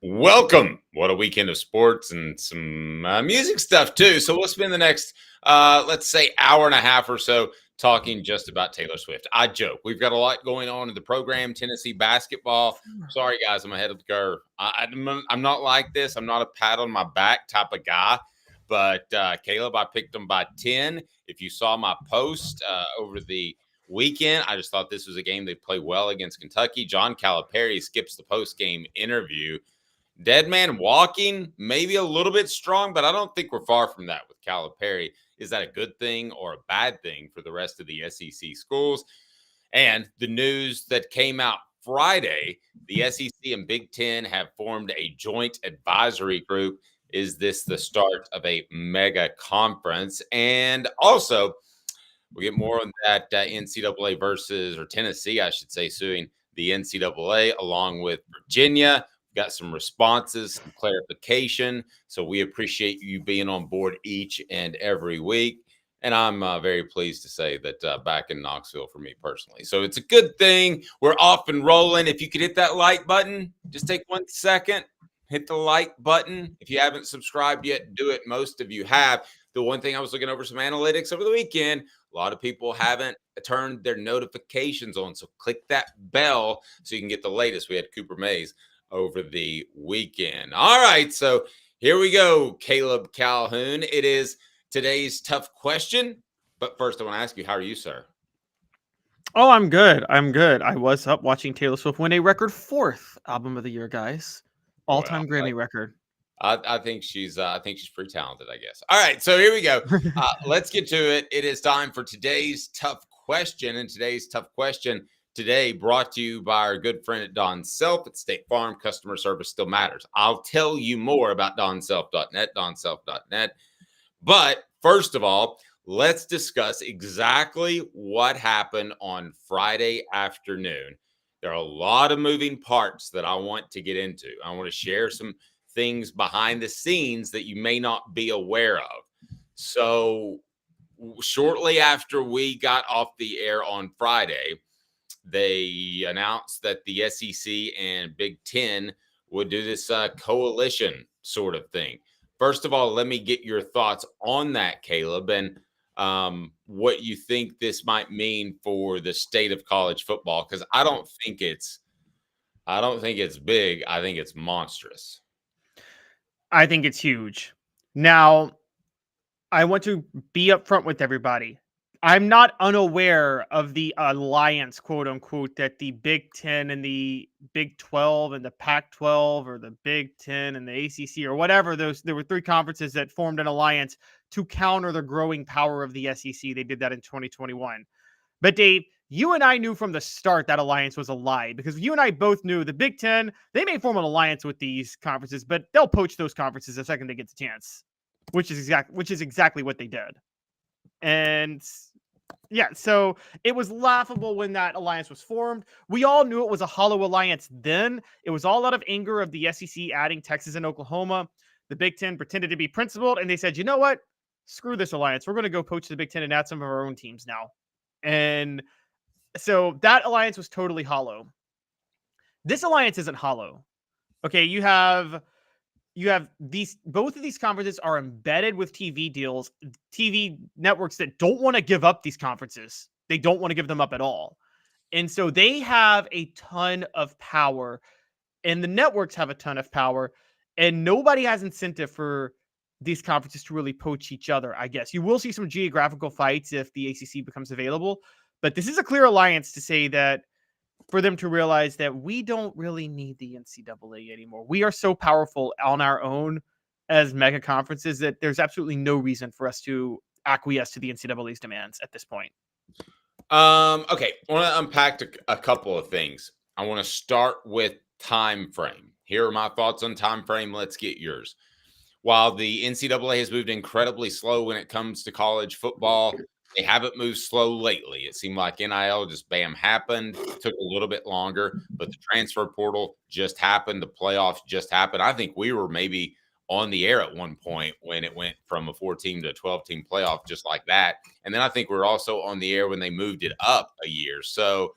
Welcome. What a weekend of sports and some music stuff, too. So we'll spend the next, let's say, hour and a half or so talking just about Taylor Swift. I joke. We've got a lot going on in the program, Tennessee basketball. Sorry, guys, I'm ahead of the curve. I'm not like this. I'm not a pat on my back type of guy. But Caleb, I picked them by 10. If you saw my post over the weekend, I just thought this was a game they play well against Kentucky. John Calipari skips the post-game interview. Dead man walking, maybe a little bit strong, but I don't think we're far from that with Calipari. Is that a good thing or a bad thing for the rest of the SEC schools? And the news that came out Friday, the SEC and Big Ten have formed a joint advisory group. Is this the start of a mega conference? And also, we'll get more on that NCAA versus, or Tennessee, I should say, suing the NCAA along with Virginia. Got some responses, some clarification. So we appreciate you being on board each and every week. And I'm very pleased to say that back in Knoxville for me personally. So it's a good thing. We're off and rolling. If you could hit that like button, just take 1 second, hit the like button. If you haven't subscribed yet, do it. Most of you have. The one thing I was looking over some analytics over the weekend, a lot of people haven't turned their notifications on. So click that bell so you can get the latest. We had Cooper Mays over the weekend. All right, so here we go, Caleb Calhoun. It is today's tough question, but first I want to ask you, how are you, sir? Oh, I'm good. I was up watching Taylor Swift win a record 4th album of the year, guys. All-time Grammy record. I think she's pretty talented, I guess. All right, so here we go. Let's get to it. It is time for today's tough question, and today's tough question today brought to you by our good friend at Don Self at State Farm. Customer service still matters. I'll tell you more about donself.net, donself.net. But first of all, let's discuss exactly what happened on Friday afternoon. There are a lot of moving parts that I want to get into. I want to share some things behind the scenes that you may not be aware of. So shortly after we got off the air on Friday, they announced that the SEC and Big Ten would do this coalition sort of thing. First of all, let me get your thoughts on that, Caleb, and what you think this might mean for the state of college football. Because I don't think it's big. I think it's monstrous. I think it's huge. Now, I want to be upfront with everybody. I'm not unaware of the alliance, quote unquote, that the Big Ten and the Big 12 and the Pac-12 or the Big Ten and the ACC or whatever, there were 3 conferences that formed an alliance to counter the growing power of the SEC. They did that in 2021. But Dave, you and I knew from the start that alliance was a lie, because you and I both knew the Big Ten, they may form an alliance with these conferences, but they'll poach those conferences the second they get the chance, which is exactly what they did. And yeah, so it was laughable when that alliance was formed. We all knew it was a hollow alliance then. It was all out of anger of the SEC adding Texas and Oklahoma. The Big Ten pretended to be principled, and they said, you know what? Screw this alliance. We're going to go poach the Big Ten and add some of our own teams now. And so that alliance was totally hollow. This alliance isn't hollow. Okay, you have these, both of these conferences are embedded with TV deals, TV networks that don't want to give up these conferences. They don't want to give them up at all. And so they have a ton of power, and the networks have a ton of power, and nobody has incentive for these conferences to really poach each other, I guess. You will see some geographical fights if the ACC becomes available, but this is a clear alliance to say that, for them to realize that we don't really need the NCAA anymore. We are so powerful on our own as mega conferences that there's absolutely no reason for us to acquiesce to the NCAA's demands at this point. Okay, I want to unpack a couple of things. I want to start with time frame. Here are my thoughts on time frame. Let's get yours. While the NCAA has moved incredibly slow when it comes to college football, they haven't moved slow lately. It seemed like NIL just bam happened. It took a little bit longer, but the transfer portal just happened. The playoffs just happened. I think we were maybe on the air at one point when it went from a 4-team to a 12-team playoff just like that. And then I think we're also on the air when they moved it up a year. So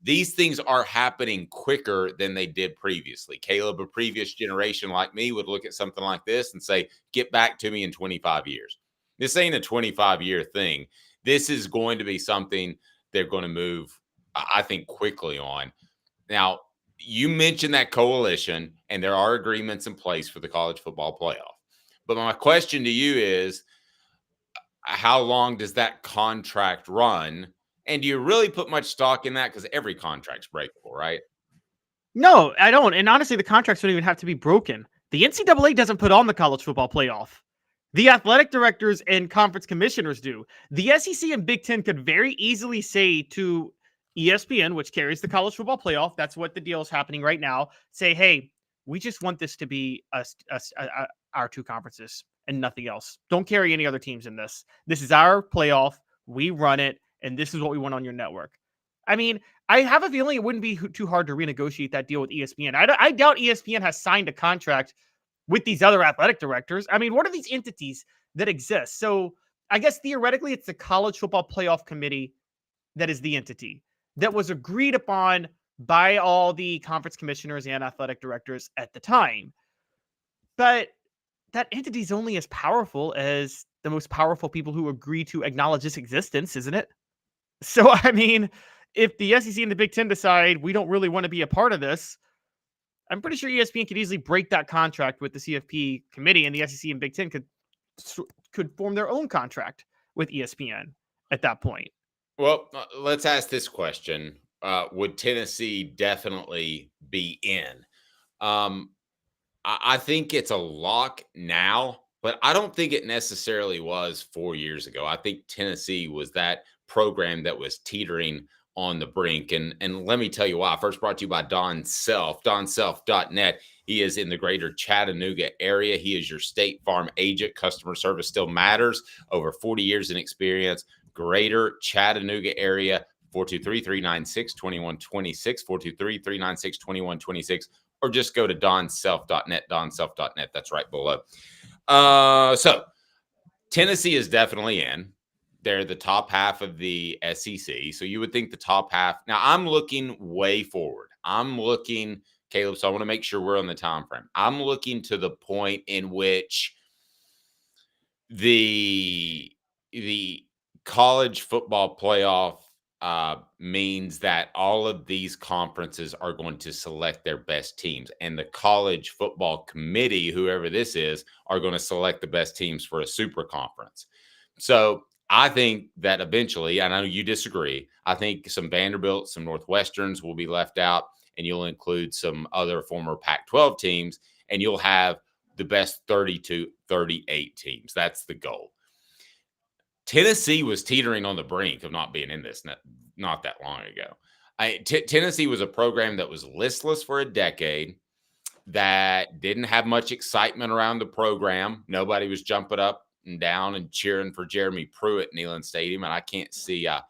These things are happening quicker than they did previously. Caleb, a previous generation like me, would look at something like this and say, get back to me in 25 years. This ain't a 25-year thing. This is going to be something they're going to move, I think, quickly on. Now, you mentioned that coalition, and there are agreements in place for the college football playoff. But my question to you is, how long does that contract run? And do you really put much stock in that? Because every contract's breakable, right? No, I don't. And honestly, the contracts don't even have to be broken. The NCAA doesn't put on the college football playoff. The athletic directors and conference commissioners do. The SEC and Big Ten could very easily say to ESPN, which carries the college football playoff, that's what the deal is happening right now, say, hey, we just want this to be our two conferences and nothing else. Don't carry any other teams in this. This is our playoff. We run it, and this is what we want on your network. I mean, I have a feeling it wouldn't be too hard to renegotiate that deal with ESPN. I doubt ESPN has signed a contract with these other athletic directors. I mean, what are these entities that exist? So I guess theoretically, it's the College Football Playoff Committee that is the entity that was agreed upon by all the conference commissioners and athletic directors at the time. But that entity is only as powerful as the most powerful people who agree to acknowledge its existence, isn't it? So, I mean, if the SEC and the Big Ten decide we don't really want to be a part of this, I'm pretty sure ESPN could easily break that contract with the CFP committee, and the SEC and Big Ten could form their own contract with ESPN at that point. Well, let's ask this question. Would Tennessee definitely be in? I think it's a lock now, but I don't think it necessarily was 4 years ago. I think Tennessee was that program that was teetering on the brink. And let me tell you why. First brought to you by Don Self, donself.net. He is in the greater Chattanooga area. He is your State Farm agent. Customer service still matters. Over 40 years in experience. Greater Chattanooga area, 423-396-2126, 423-396-2126, or just go to donself.net, donself.net. That's right below. So Tennessee is definitely in. They're the top half of the SEC. So you would think the top half. Now, I'm looking way forward. I'm looking, Caleb, so I want to make sure we're on the time frame. I'm looking to the point in which the college football playoff means that all of these conferences are going to select their best teams. And the college football committee, whoever this is, are going to select the best teams for a super conference. So I think that eventually, I know you disagree, I think some Vanderbilt, some Northwesterns will be left out, and you'll include some other former Pac-12 teams, and you'll have the best 32, 38 teams. That's the goal. Tennessee was teetering on the brink of not being in this not that long ago. Tennessee was a program that was listless for a decade, that didn't have much excitement around the program. Nobody was jumping up and down and cheering for Jeremy Pruitt at Neyland Stadium, and I can't see I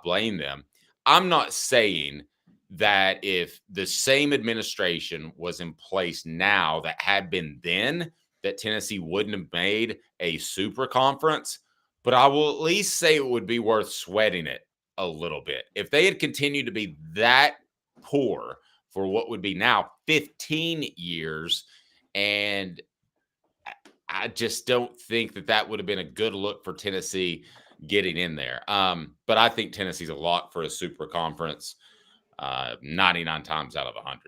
blame them. I'm not saying that if the same administration was in place now that had been then, that Tennessee wouldn't have made a super conference, but I will at least say it would be worth sweating it a little bit. If they had continued to be that poor for what would be now 15 years, and I just don't think that would have been a good look for Tennessee getting in there. But I think Tennessee's a lock for a super conference 99 times out of 100.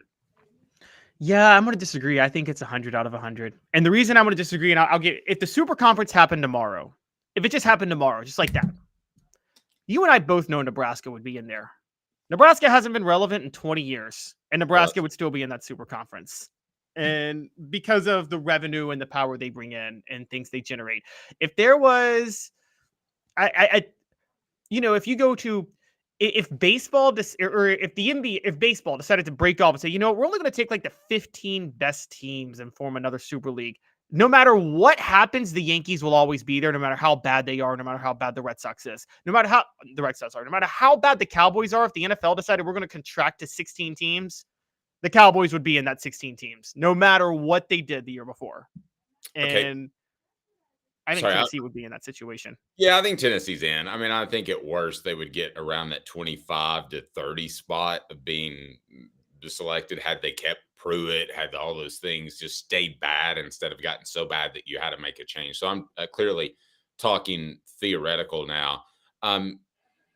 Yeah, I'm going to disagree. I think it's 100 out of 100. And the reason I'm going to disagree, and I'll get, if the super conference happened tomorrow, if it just happened tomorrow, just like that, you and I both know Nebraska would be in there. Nebraska hasn't been relevant in 20 years, and Nebraska would still be in that super conference. And because of the revenue and the power they bring in and things they generate. If there was, if you go to, if baseball, or if the NBA, if baseball decided to break off and say, we're only going to take like the 15 best teams and form another super league. No matter what happens, the Yankees will always be there, no matter how bad they are, no matter how bad the Red Sox is, no matter how the Red Sox are, no matter how bad the Cowboys are. If the NFL decided we're going to contract to 16 teams, the Cowboys would be in that 16 teams, no matter what they did the year before. And I think Sorry, Tennessee would be in that situation. yeah, I think Tennessee's in. I mean, I think at worst they would get around that 25 to 30 spot of being selected had they kept Pruitt, had all those things just stayed bad instead of gotten so bad that you had to make a change. So I'm clearly talking theoretical now.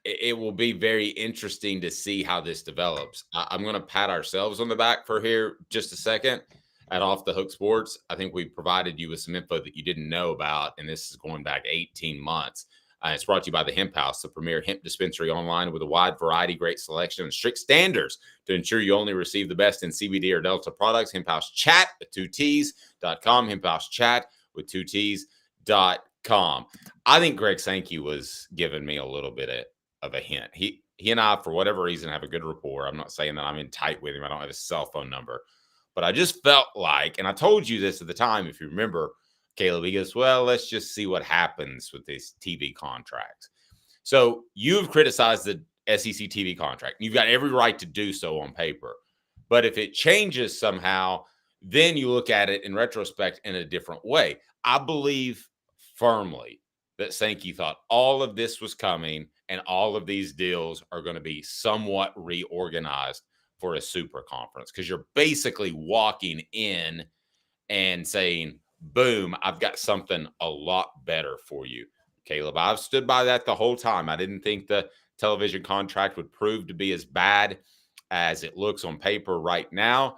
It will be very interesting to see how this develops. I'm going to pat ourselves on the back for here just a second at Off the Hook Sports. I think we provided you with some info that you didn't know about, and this is going back 18 months. It's brought to you by the Hemp House, the premier hemp dispensary online with a wide variety, great selection, and strict standards to ensure you only receive the best in CBD or Delta products. Hemp House Chat at 2Ts.com. Hemp House Chat with 2Ts.com. I think Greg Sankey was giving me a little bit of a hint. He and I, for whatever reason, have a good rapport. I'm not saying that I'm in tight with him. I don't have his cell phone number. But I just felt like, and I told you this at the time, if you remember, Caleb, he goes, well, let's just see what happens with this TV contract. So you've criticized the SEC TV contract. You've got every right to do so on paper. But if it changes somehow, then you look at it in retrospect in a different way. I believe firmly that Sankey thought all of this was coming and all of these deals are going to be somewhat reorganized for a super conference, because you're basically walking in and saying, boom, I've got something a lot better for you. Caleb, I've stood by that the whole time. I didn't think the television contract would prove to be as bad as it looks on paper right now,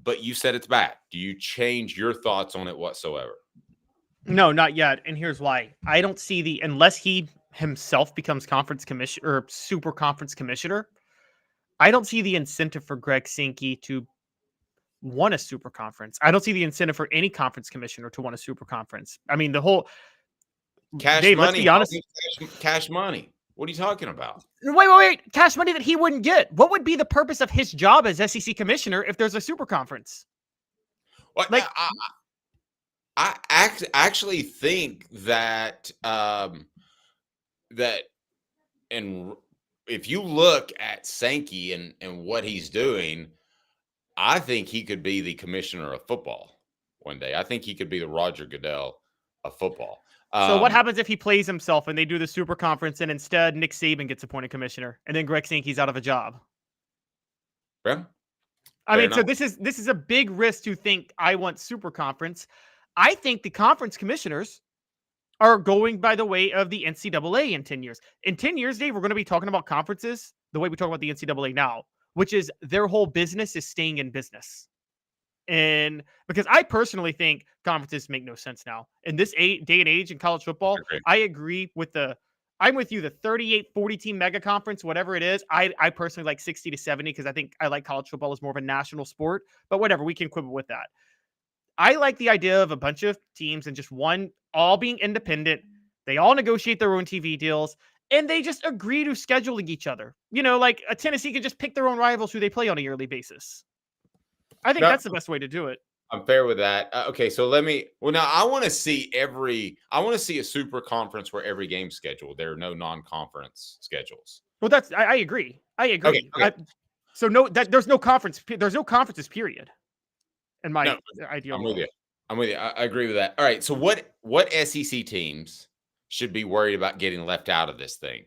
but you said it's bad. Do you change your thoughts on it whatsoever? No, not yet. And here's why. I don't see unless he himself becomes conference commissioner or super conference commissioner, I don't see the incentive for Greg Sankey to want a super conference. I don't see the incentive for any conference commissioner to want a super conference. I mean, the whole cash Dave, money. let's be honest. Cash money. What are you talking about? Wait. Cash money that he wouldn't get. What would be the purpose of his job as SEC commissioner if there's a super conference? Well, like, I actually think that if you look at Sankey and what he's doing, I think he could be the commissioner of football one day. I think he could be the Roger Goodell of football. So what happens if he plays himself and they do the super conference and instead Nick Saban gets appointed commissioner and then Greg Sankey's out of a job? Yeah. I mean, so this is a big risk to think I want super conference. I think the conference commissioners are going by the way of the NCAA in 10 years. In 10 years, Dave, we're going to be talking about conferences the way we talk about the NCAA now, which is their whole business is staying in business. And because I personally think conferences make no sense now in this day and age in college football. I agree with I'm with you, the 38, 40 team mega conference, whatever it is. I personally like 60 to 70 because I think I like college football as more of a national sport, but whatever, we can quibble with that. I like the idea of a bunch of teams and just one all being independent. They all negotiate their own TV deals and they just agree to scheduling each other. You know, like a Tennessee can just pick their own rivals who they play on a yearly basis. I think that's the best way to do it. I'm fair with that. Okay, so now I want to see a super conference where every game's scheduled. There are no non-conference schedules. Well, I agree. Okay. There's no conferences, period. In my ideal world. I'm with you. I agree with that. All right. So what SEC teams should be worried about getting left out of this thing?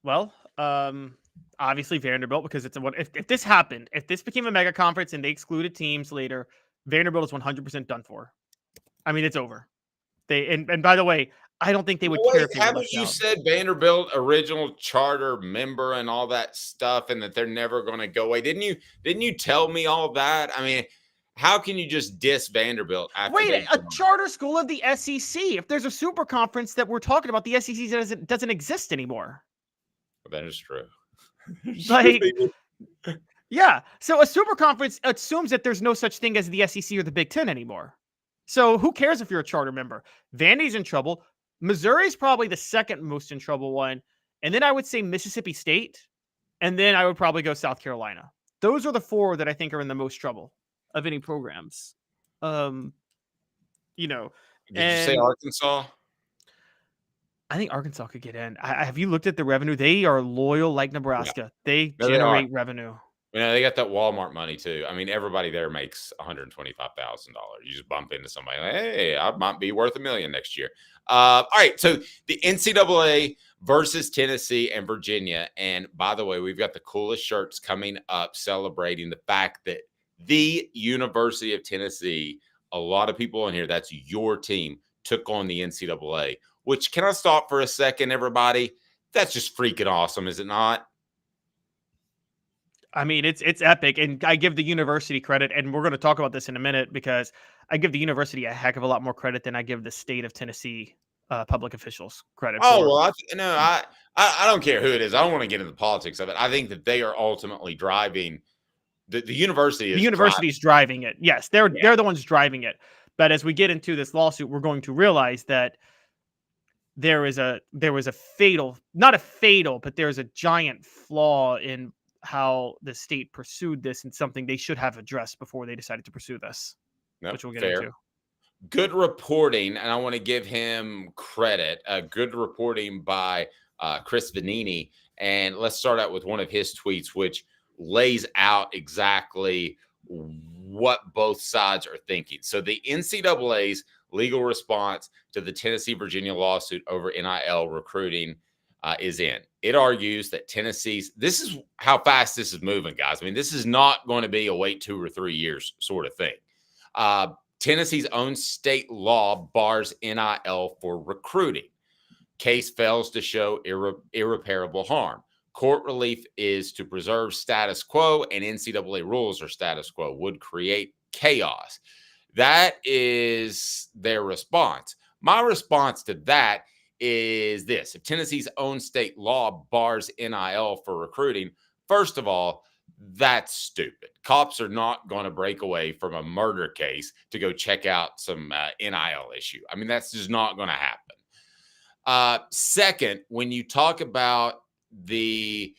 Well, obviously Vanderbilt, because if this happened, if this became a mega conference and they excluded teams later, Vanderbilt is 100% done for. I mean, it's over. And by the way, I don't think they would care if they haven't you said Vanderbilt original charter member and all that stuff, and that they're never going to go away? Didn't you tell me all that? I mean, how can you just diss Vanderbilt after a charter school of the SEC? If there's a super conference that we're talking about, the SEC doesn't exist anymore. Well, that is true. Like, yeah. So a super conference assumes that there's no such thing as the SEC or the Big Ten anymore. So who cares if you're a charter member? Vandy's in trouble. Missouri's probably the second most in trouble one. And then I would say Mississippi State. And then I would probably go South Carolina. Those are the four that I think are in the most trouble of any programs. Did you say Arkansas? I think Arkansas could get in. Have you looked at the revenue? They are loyal like Nebraska. Yeah. They generate revenue. They got that Walmart money too. I mean, everybody there makes $125,000. You just bump into somebody like, hey, I might be worth $1 million next year. All right, so the NCAA versus Tennessee and Virginia. And by the way, we've got the coolest shirts coming up celebrating the fact that the University of Tennessee, a lot of people in here, that's your team, took on the NCAA, which, can I stop for a second, everybody? That's just freaking awesome, is it not? I mean, it's epic, and I give the university credit, and we're going to talk about this in a minute because I give the university a heck of a lot more credit than I give the state of Tennessee public officials credit Oh, for. well, I don't care who it is. I don't want to get into the politics of it. I think that they are ultimately driving the university. The university's driving it. Yes, they're the ones driving it. But as we get into this lawsuit, we're going to realize that there was a fatal, not a fatal, but there's a giant flaw in how the state pursued this, and something they should have addressed before they decided to pursue this, which we'll get into. Good reporting, and I want to give him credit. Good reporting by Chris Vanini. And let's start out with one of his tweets, which lays out exactly what both sides are thinking. So the NCAA's legal response to the Tennessee-Virginia lawsuit over NIL recruiting is in. It argues that this is how fast this is moving, guys. I mean, this is not going to be a wait 2 or 3 years sort of thing. Tennessee's own state law bars NIL for recruiting. Case fails to show irreparable harm. Court relief is to preserve status quo, and NCAA rules are status quo, would create chaos. That is their response. My response to that is this. If Tennessee's own state law bars NIL for recruiting, first of all, that's stupid. Cops are not going to break away from a murder case to go check out some NIL issue. I mean, that's just not going to happen. Second, when you talk about the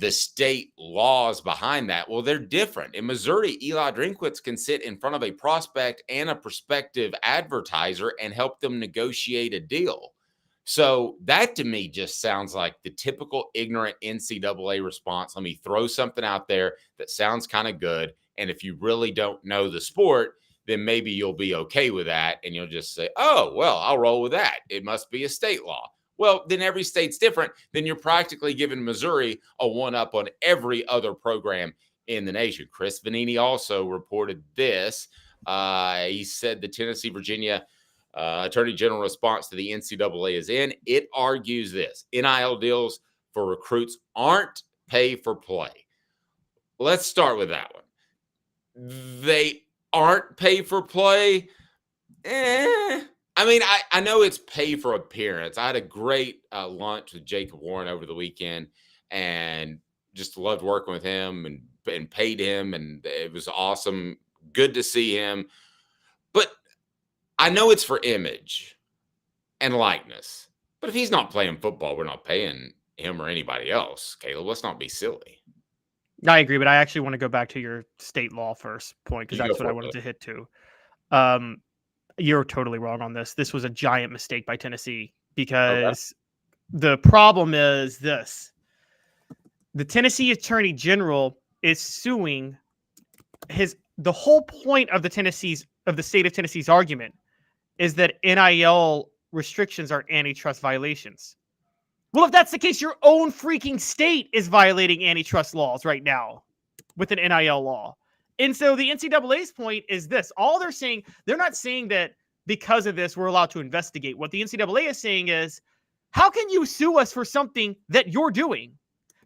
state laws behind that, well, they're different. In Missouri, Eli Drinkwitz can sit in front of a prospect and a prospective advertiser and help them negotiate a deal. So that to me just sounds like the typical ignorant NCAA response. Let me throw something out there that sounds kind of good. And if you really don't know the sport, then maybe you'll be okay with that. And you'll just say, oh, well, I'll roll with that. It must be a state law. Well, then every state's different. Then you're practically giving Missouri a one-up on every other program in the nation. Chris Vanini also reported this. He said the Tennessee-Virginia Attorney General response to the NCAA is in. It argues this: NIL deals for recruits aren't pay for play. Let's start with that one. They aren't pay for play. I mean, I know it's pay for appearance. I had a great lunch with Jacob Warren over the weekend and just loved working with him and paid him. And it was awesome. Good to see him. But I know it's for image and likeness. But if he's not playing football, we're not paying him or anybody else. Caleb, let's not be silly. I agree, but I actually want to go back to your state law first point, because that's what I wanted to hit to. You're totally wrong on this. This was a giant mistake by Tennessee, because the problem is this. The Tennessee Attorney General is suing the whole point of the state of Tennessee's argument is that NIL restrictions are antitrust violations. Well, if that's the case, your own freaking state is violating antitrust laws right now with an NIL law. And so the NCAA's point is this. All they're saying, they're not saying that because of this, we're allowed to investigate. What the NCAA is saying is, how can you sue us for something that you're doing?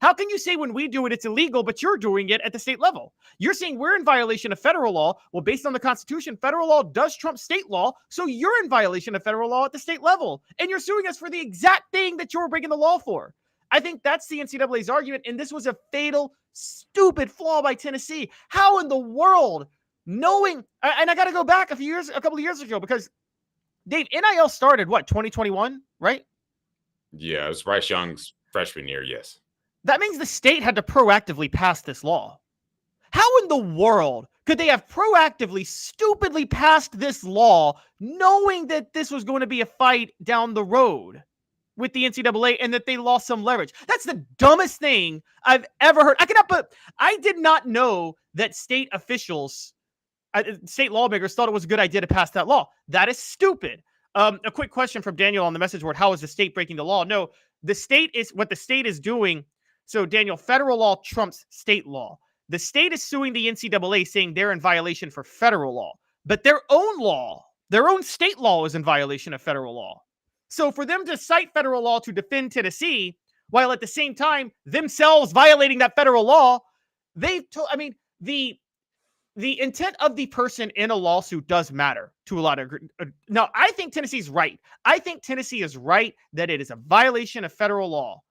How can you say when we do it, it's illegal, but you're doing it at the state level? You're saying we're in violation of federal law. Well, based on the Constitution, federal law does trump state law. So you're in violation of federal law at the state level. And you're suing us for the exact thing that you're breaking the law for. I think that's the NCAA's argument. And this was a fatal, stupid flaw by Tennessee. How in the world, knowing, and I got to go back a couple of years ago, because Dave, NIL started, 2021, right? Yeah, it was Bryce Young's freshman year, yes. That means the state had to proactively pass this law. How in the world could they have proactively, stupidly passed this law knowing that this was going to be a fight down the road? with the NCAA and that they lost some leverage. That's the dumbest thing I've ever heard. I did not know that state officials, state lawmakers thought it was a good idea to pass that law. That is stupid. A quick question from Daniel on the message board. How is the state breaking the law? No, what the state is doing. So Daniel, federal law trumps state law. The state is suing the NCAA saying they're in violation for federal law, but their own state law is in violation of federal law. So for them to cite federal law to defend Tennessee, while at the same time themselves violating that federal law, the intent of the person in a lawsuit does matter to a lot of. Now, I think Tennessee's right. I think Tennessee is right that it is a violation of federal law.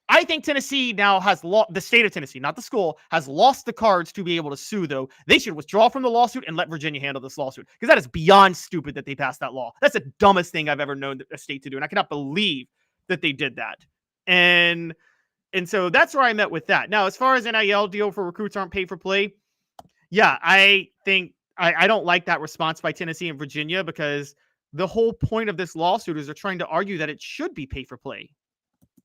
I think Tennessee now has the state of Tennessee, not the school, has lost the cards to be able to sue, though. They should withdraw from the lawsuit and let Virginia handle this lawsuit, because that is beyond stupid that they passed that law. That's the dumbest thing I've ever known a state to do, and I cannot believe that they did that. And so that's where I'm at with that. Now, as far as NIL deal for recruits aren't paid for play, yeah, I think I don't like that response by Tennessee and Virginia, because the whole point of this lawsuit is they're trying to argue that it should be pay for play,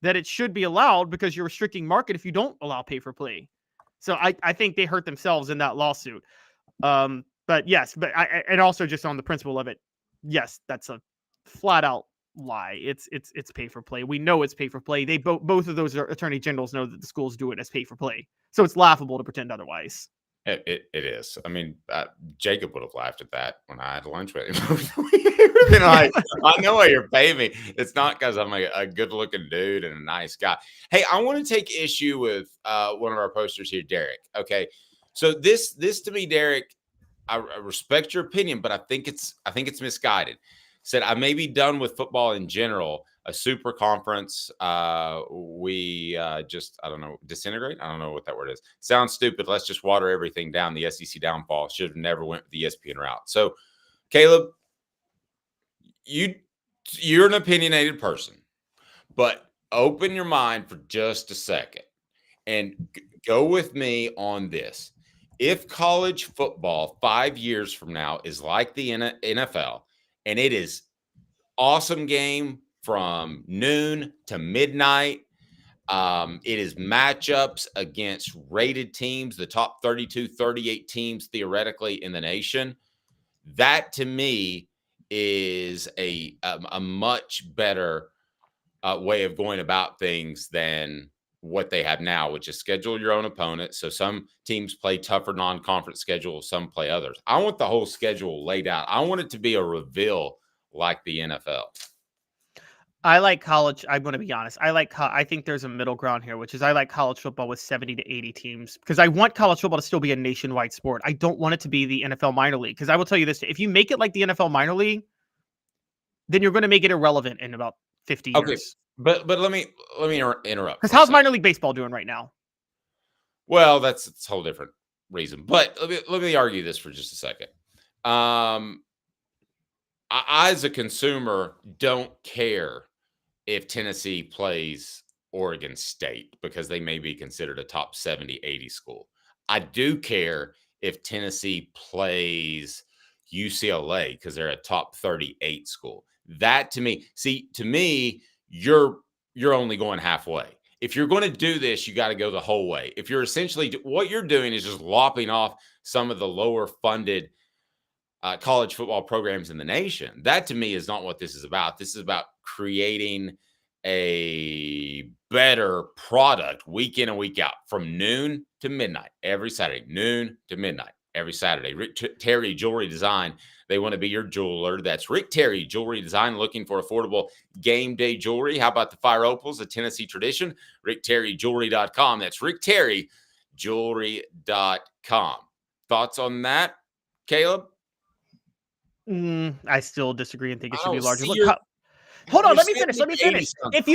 that it should be allowed because you're restricting market if you don't allow pay for play. So I think they hurt themselves in that lawsuit. But yes, and also just on the principle of it, yes, that's a flat out lie. It's pay for play. We know it's pay for play. They both of those attorney generals know that the schools do it as pay for play. So it's laughable to pretend otherwise. It is. I mean, Jacob would have laughed at that when I had lunch with him. Been like, I know why you're paying me. It's not because I'm a good-looking dude and a nice guy. Hey, I want to take issue with one of our posters here, Derek. Okay, so this to me, Derek, I respect your opinion, but I think it's misguided. Said I may be done with football in general. A super conference, we just, I don't know, disintegrate? I don't know what that word is. Sounds stupid. Let's just water everything down. The SEC downfall. Should have never went with the ESPN route. So, Caleb, you're an opinionated person, but open your mind for just a second and go with me on this. If college football 5 years from now is like the NFL, and it is awesome game from noon to midnight. It is matchups against rated teams, the top 32, 38 teams theoretically in the nation. That to me is a much better way of going about things than what they have now, which is schedule your own opponent. So some teams play tougher non-conference schedule, some play others. I want the whole schedule laid out. I want it to be a reveal like the NFL. I like college. I'm going to be honest. I think there's a middle ground here, which is I like college football with 70 to 80 teams, because I want college football to still be a nationwide sport. I don't want it to be the NFL minor league, because I will tell you this: if you make it like the NFL minor league, then you're going to make it irrelevant in about 50 years. Okay, but let me interrupt. Because how's minor league baseball doing right now? Well, that's a whole different reason. But let me argue this for just a second. I, as a consumer, don't care if Tennessee plays Oregon State, because they may be considered a top 70, 80 school. I do care if Tennessee plays UCLA because they're a top 38 school. That to me, you're only going halfway. If you're going to do this, you got to go the whole way. If you're essentially, what you're doing is just lopping off some of the lower funded college football programs in the nation. That to me is not what this is about. This is about creating a better product week in and week out, from noon to midnight every Saturday, noon to midnight every Saturday. Rick Terry Jewelry Design, they want to be your jeweler. That's Rick Terry Jewelry Design, looking for affordable game day jewelry. How about the Fire Opals, a Tennessee tradition? RickTerryJewelry.com. That's RickTerryJewelry.com. Thoughts on that, Caleb? I still disagree and think it should be larger. Hold on, let me finish. If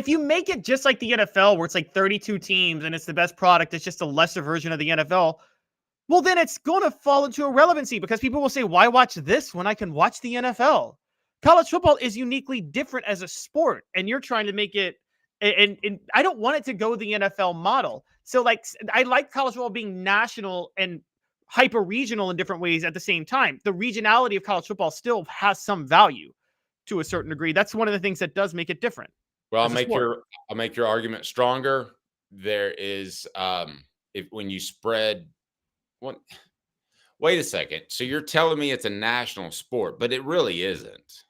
you make it just like the NFL, where it's like 32 teams and it's the best product, it's just a lesser version of the NFL, well, then it's going to fall into irrelevancy, because people will say, why watch this when I can watch the NFL? College football is uniquely different as a sport, and you're trying to make it, and I don't want it to go the NFL model. So like, I like college football being national and hyper regional in different ways at the same time. The regionality of college football still has some value. to a certain degree. That's one of the things that does make it different. Well, as a sport. I'll make your argument stronger. There is if when you spread one. Wait a second. So you're telling me it's a national sport, but it really isn't.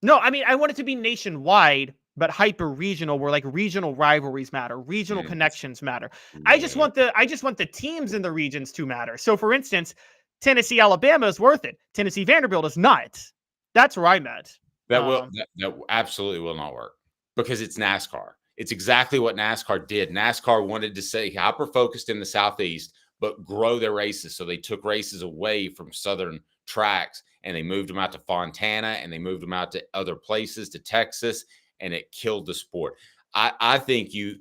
No, I mean, I want it to be nationwide, but hyper regional, where like regional rivalries matter, regional connections matter. I just want the teams in the regions to matter. So for instance, Tennessee, Alabama is worth it. Tennessee, Vanderbilt is not. That's where I'm at. That absolutely will not work because it's NASCAR. It's exactly what NASCAR did. NASCAR wanted to say hyper focused in the Southeast, but grow their races. So they took races away from Southern tracks and they moved them out to Fontana and they moved them out to other places, to Texas, and it killed the sport. I think you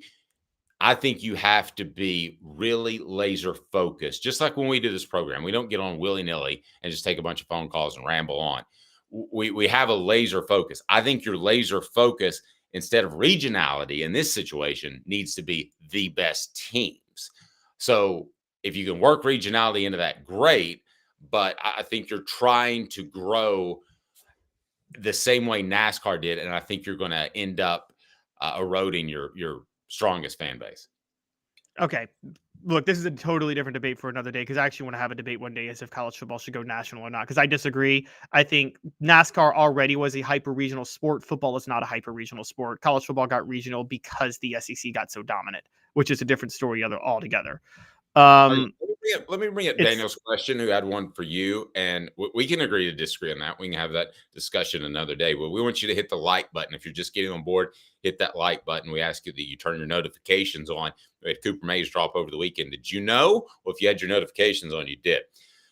have to be really laser focused. Just like when we do this program, we don't get on willy-nilly and just take a bunch of phone calls and ramble on. We have a laser focus. I think your laser focus, instead of regionality in this situation, needs to be the best teams. So if you can work regionality into that, great. But I think you're trying to grow the same way NASCAR did. And I think you're going to end up eroding your strongest fan base. Okay. Look, this is a totally different debate for another day because I actually want to have a debate one day as if college football should go national or not, because I disagree. I think NASCAR already was a hyper-regional sport. Football is not a hyper-regional sport. College football got regional because the SEC got so dominant, which is a different story altogether. Let me bring up Daniel's question, who had one for you, and we can agree to disagree on that. We can have that discussion another day. But we want you to hit the like button. If you're just getting on board, hit that like button. We ask you that you turn your notifications on. We had Cooper Mays drop over the weekend. Did you know? Well, if you had your notifications on, you did.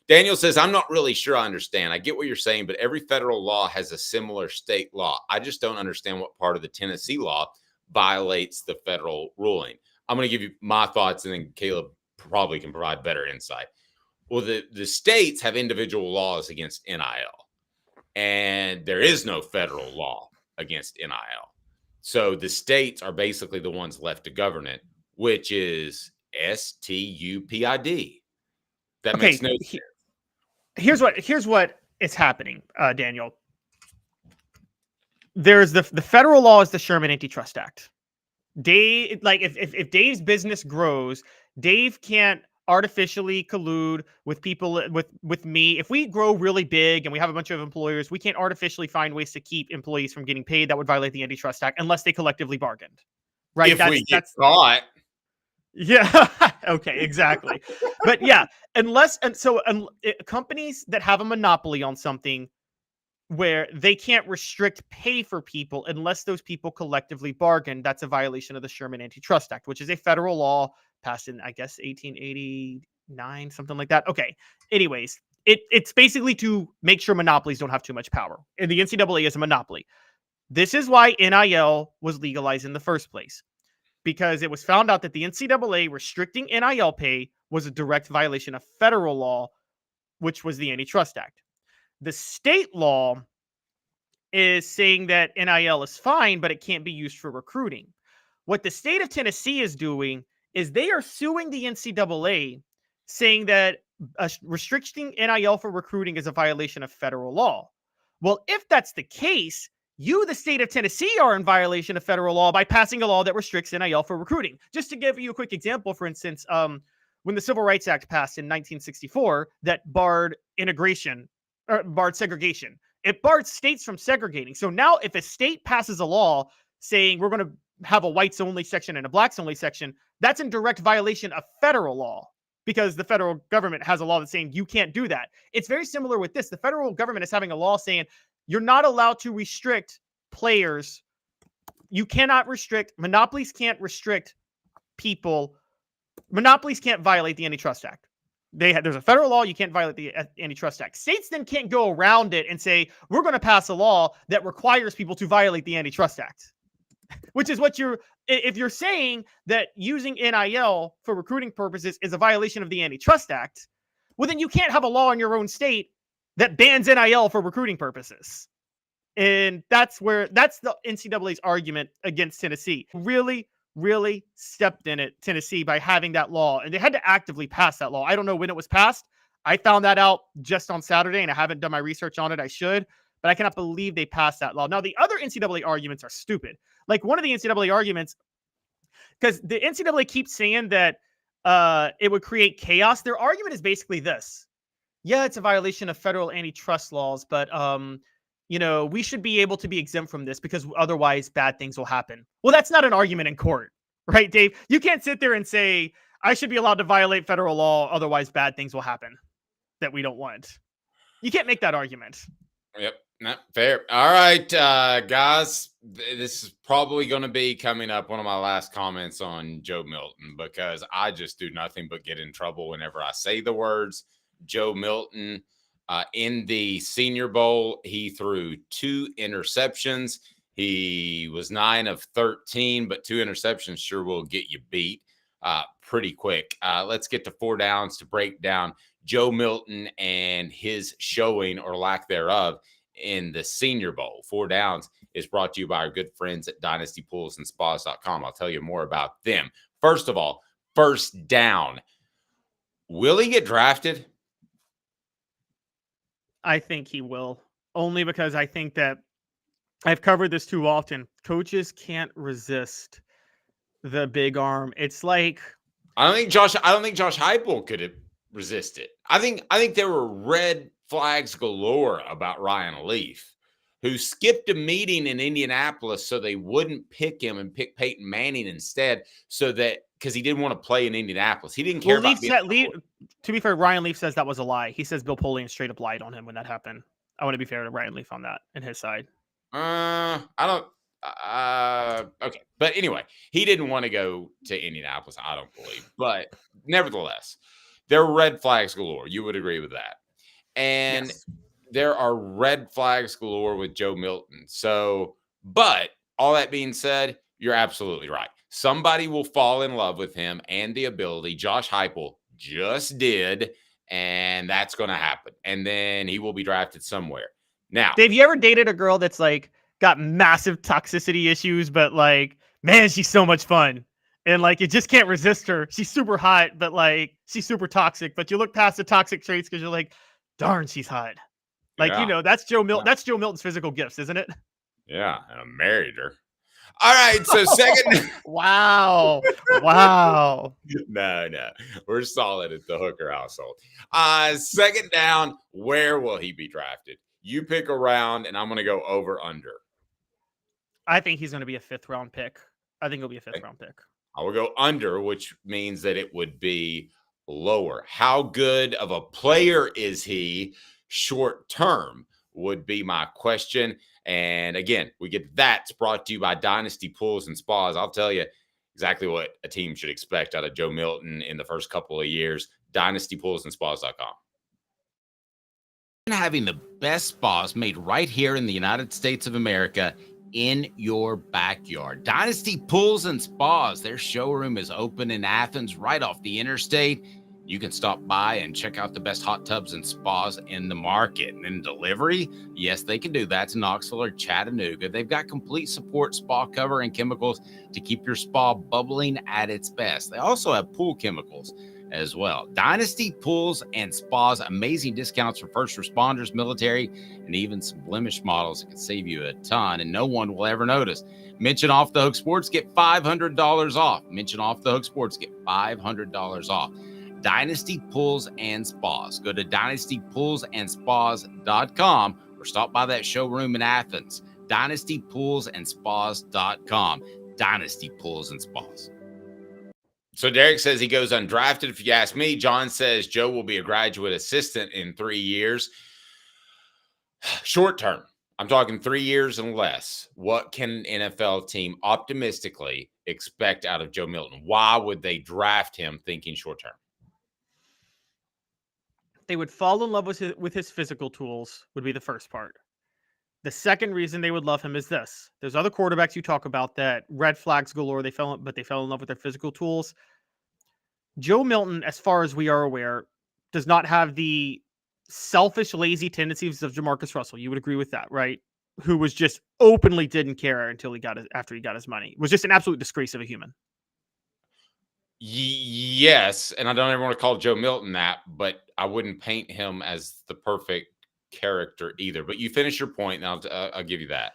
Daniel says, I'm not really sure I understand. I get what you're saying, but every federal law has a similar state law. I just don't understand what part of the Tennessee law violates the federal ruling. I'm going to give you my thoughts, and then Caleb probably can provide better insight. Well, the states have individual laws against NIL, and there is no federal law against NIL. So the states are basically the ones left to govern it, which is STUPID. That makes no sense. Here's what is happening, Daniel. There's the federal law is the Sherman Antitrust Act. Dave, like if Dave's business grows, Dave can't artificially collude with people with me. If we grow really big and we have a bunch of employers, we can't artificially find ways to keep employees from getting paid. That would violate the Antitrust Act unless they collectively bargained. Right? If we get caught. Yeah. Okay, exactly. But yeah, companies that have a monopoly on something where they can't restrict pay for people unless those people collectively bargain, that's a violation of the Sherman Antitrust Act, which is a federal law passed in, I guess, 1889, something like that. Okay. Anyways, it's basically to make sure monopolies don't have too much power. And the NCAA is a monopoly. This is why NIL was legalized in the first place, because it was found out that the NCAA restricting NIL pay was a direct violation of federal law, which was the Antitrust Act. The state law is saying that NIL is fine, but it can't be used for recruiting. What the state of Tennessee is doing is they are suing the NCAA, saying that restricting NIL for recruiting is a violation of federal law. Well, if that's the case, you, the state of Tennessee, are in violation of federal law by passing a law that restricts NIL for recruiting. Just to give you a quick example, for instance, when the Civil Rights Act passed in 1964 that barred segregation. It barred states from segregating. So now if a state passes a law saying we're going to have a whites only section and a blacks only section, that's in direct violation of federal law because the federal government has a law that's saying you can't do that. It's very similar with this. The federal government is having a law saying you're not allowed to restrict players. You cannot restrict, monopolies can't restrict people. Monopolies can't violate the Antitrust Act. There's a federal law, you can't violate the Antitrust Act. States then can't go around it and say, we're going to pass a law that requires people to violate the Antitrust Act. Which is what if you're saying that using NIL for recruiting purposes is a violation of the Antitrust Act, well, then you can't have a law in your own state that bans NIL for recruiting purposes. And that's the NCAA's argument against Tennessee. Really stepped in it, Tennessee, by having that law. And they had to actively pass that law. I don't know when it was passed. I found that out just on Saturday, and I haven't done my research on it. I should. but I cannot believe they passed that law. Now, the other NCAA arguments are stupid. Like one of the NCAA arguments, because the NCAA keeps saying that it would create chaos. Their argument is basically this. Yeah, it's a violation of federal antitrust laws, but we should be able to be exempt from this because otherwise bad things will happen. Well, that's not an argument in court, right, Dave? You can't sit there and say, I should be allowed to violate federal law, otherwise bad things will happen that we don't want. You can't make that argument. Yep. No, fair. All right, guys. This is probably going to be coming up one of my last comments on Joe Milton, because I just do nothing but get in trouble whenever I say the words Joe Milton. In the Senior Bowl, he threw 2 interceptions. He was 9 of 13, but 2 interceptions sure will get you beat pretty quick. Let's get to 4 downs to break down Joe Milton and his showing or lack thereof in the Senior Bowl. 4 downs is brought to you by our good friends at dynastypoolsandspas.com. I'll tell you more about them. First of all, first down. Will he get drafted? I think he will, only because I think that I've covered this too often. Coaches can't resist the big arm. It's like I don't think Josh Heupel could resist it. I think there were red flags galore about Ryan Leaf, who skipped a meeting in Indianapolis so they wouldn't pick him and pick Peyton Manning instead, so that because he didn't want to play in Indianapolis. He didn't care about to be fair, Ryan Leaf says that was a lie. He says Bill Polian straight up lied on him when that happened. I want to be fair to Ryan Leaf on that and his side. I don't. Okay, but anyway, he didn't want to go to Indianapolis, I don't believe. But nevertheless, there were red flags galore. You would agree with that. And yes, there are red flags galore with Joe Milton. So, but all that being said, you're absolutely right. Somebody will fall in love with him and the ability. Josh Heupel just did, and that's going to happen. And then he will be drafted somewhere. Now, Dave, you ever dated a girl that's like got massive toxicity issues, but like, man, she's so much fun. And like, you just can't resist her. She's super hot, but like, she's super toxic. But you look past the toxic traits because you're like, darn, she's hot. Like, that's Joe Milton. Yeah. That's Joe Milton's physical gifts, isn't it? Yeah, and I married her. All right, so second. Wow. No, we're solid at the Hooker household. Second down, where will he be drafted? You pick a round, and I'm going to go over under. I think he's going to be a 5th round pick. I think he'll be a 5th round pick. I will go under, which means that it would be lower. How good of a player is he short term would be my question. And again, we get that's brought to you by Dynasty Pools and Spas. I'll tell you exactly what a team should expect out of Joe Milton in the first couple of years. DynastyPoolsandSpas.com. Having the best spas made right here in the United States of America in your backyard. Dynasty Pools and Spas. Their showroom is open in Athens, right off the interstate. You can stop by and check out the best hot tubs and spas in the market. And in delivery, yes, they can do that to Knoxville or Chattanooga. They've got complete support, spa cover, and chemicals to keep your spa bubbling at its best. They also have pool chemicals as well. Dynasty Pools and Spas, amazing discounts for first responders, military, and even some blemish models that can save you a ton, and no one will ever notice. Mention Off the Hook Sports, get $500 off. Mention Off the Hook Sports, get $500 off. Dynasty Pools and Spas. Go to dynastypoolsandspas.com or stop by that showroom in Athens. dynastypoolsandspas.com. Dynasty Pools and Spas. So Derek says he goes undrafted. If you ask me, John says Joe will be a graduate assistant in 3 years. Short term, I'm talking 3 years and less. What can an NFL team optimistically expect out of Joe Milton? Why would they draft him thinking short term? They would fall in love with his physical tools would be the first part. The second reason they would love him is this. There's other quarterbacks you talk about that red flags galore. They fell in love with their physical tools. Joe Milton, as far as we are aware, does not have the selfish, lazy tendencies of Jamarcus Russell. You would agree with that, right? Who was just openly didn't care until after he got his money. Was just an absolute disgrace of a human. Yes, and I don't ever want to call Joe Milton that, but I wouldn't paint him as the perfect character either. But you finish your point, and I'll give you that.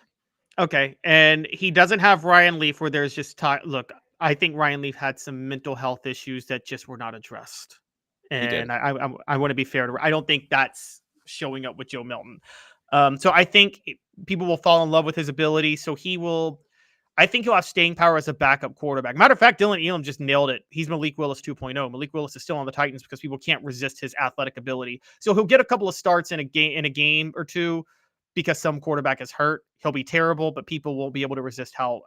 Okay, and he doesn't have Ryan Leaf where there's just look, I think Ryan Leaf had some mental health issues that just were not addressed. He did. And I want to be fair to I don't think that's showing up with Joe Milton. So I think people will fall in love with his ability. So I think he'll have staying power as a backup quarterback. Matter of fact, Dylan Elam just nailed it. He's Malik Willis 2.0. Malik Willis is still on the Titans because people can't resist his athletic ability. So he'll get a couple of starts in a game or two because some quarterback is hurt. He'll be terrible, but people won't be able to resist how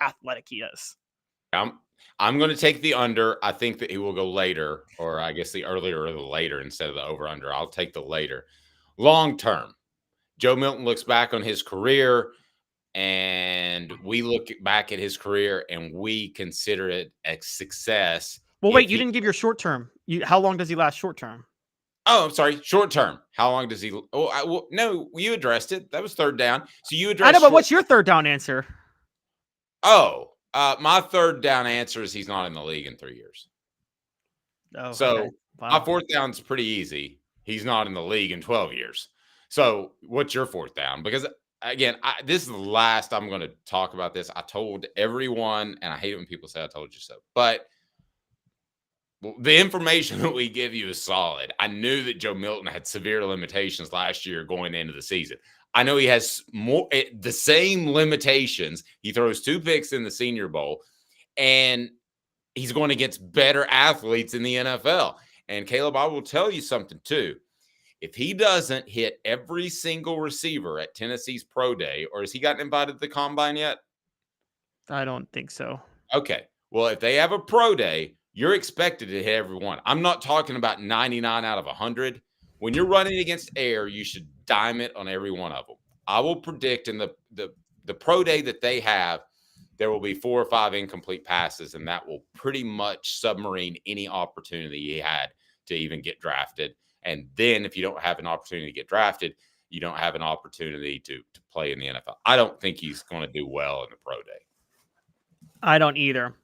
athletic he is. I'm going to take the under. I think that he will go later, or I guess the earlier or the later instead of the over-under. I'll take the later. Long term, Joe Milton looks back on his career, and we look back at his career, and we consider it a success. Well, wait, you didn't give your short term. How long does he last short term? Oh, I'm sorry. Short term. How long does he? Oh, no, you addressed it. That was third down. So you addressed. I know, but what's your third down answer? Oh, my third down answer is he's not in the league in 3 years. Oh, so okay. Wow. My fourth down is pretty easy. He's not in the league in 12 years. So what's your fourth down? Because again, this is the last I'm going to talk about this. I told everyone, and I hate it when people say I told you so, but the information that we give you is solid. I knew that Joe Milton had severe limitations last year going into the season. I know he has the same limitations. He throws 2 picks in the Senior Bowl, and he's going against better athletes in the NFL. And Caleb, I will tell you something too. If he doesn't hit every single receiver at Tennessee's Pro Day, or has he gotten invited to the Combine yet? I don't think so. Okay. Well, if they have a Pro Day, you're expected to hit everyone. I'm not talking about 99 out of 100. When you're running against air, you should dime it on every one of them. I will predict in the Pro Day that they have, there will be 4 or 5 incomplete passes, and that will pretty much submarine any opportunity he had to even get drafted. And then if you don't have an opportunity to get drafted, you don't have an opportunity to play in the NFL. I don't think he's going to do well in the Pro Day. I don't either.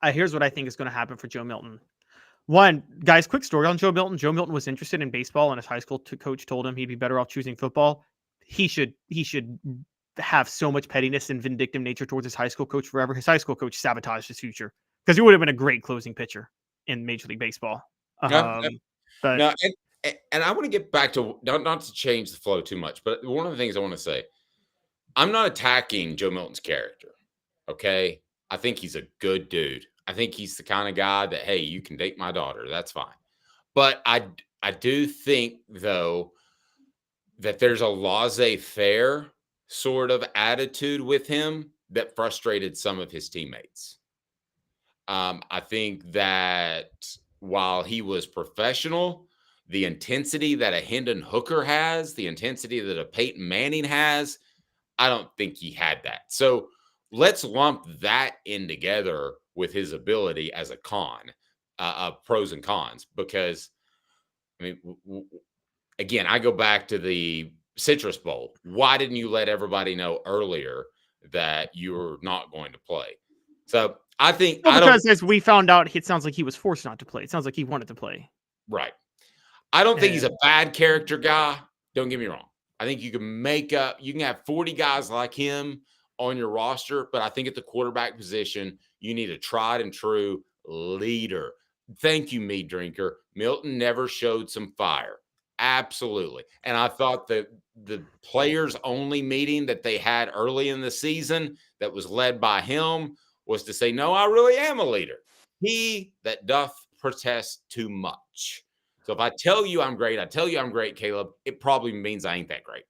Here's what I think is going to happen for Joe Milton. One, guys, quick story on Joe Milton. Joe Milton was interested in baseball, and his high school coach told him he'd be better off choosing football. He should have so much pettiness and vindictive nature towards his high school coach forever. His high school coach sabotaged his future because he would have been a great closing pitcher in Major League Baseball. And I want to get back to not to change the flow too much, but one of the things I want to say, I'm not attacking Joe Milton's character. Okay. I think he's a good dude. I think he's the kind of guy that, hey, you can date my daughter. That's fine. But I do think, though, that there's a laissez-faire sort of attitude with him that frustrated some of his teammates. I think that while he was professional, the intensity that a Hendon Hooker has, the intensity that a Peyton Manning has, I don't think he had that. So let's lump that in together with his ability as a con, pros and cons, because, I mean, again, I go back to the Citrus Bowl. Why didn't you let everybody know earlier that you're not going to play? So I think because as we found out, it sounds like he was forced not to play. It sounds like he wanted to play. Right. I don't think he's a bad character guy. Don't get me wrong. I think you can have 40 guys like him on your roster, but I think at the quarterback position, you need a tried and true leader. Thank you, mead drinker. Milton never showed some fire. Absolutely. And I thought that the players only meeting that they had early in the season that was led by him was to say, no, I really am a leader. He that doth protest too much. So if I tell you I'm great, Caleb, it probably means I ain't that great.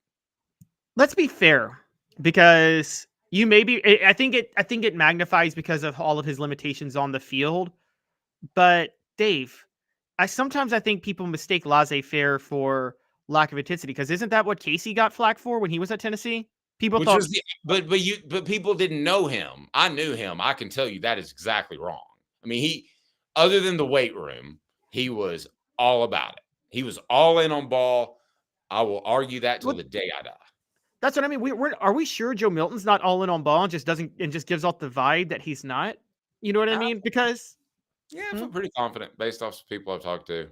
Let's be fair, because you may be. I think it magnifies because of all of his limitations on the field. But Dave, sometimes I think people mistake laissez-faire for lack of intensity, because isn't that what Casey got flack for when he was at Tennessee? People thought, but people didn't know him. I knew him. I can tell you that is exactly wrong. I mean, he, other than the weight room, he was all about it. He was all in on ball. I will argue that till the day I die. That's what I mean. Are we sure Joe Milton's not all in on ball and just gives off the vibe that he's not? You know what I mean? Because I feel pretty confident based off people I've talked to.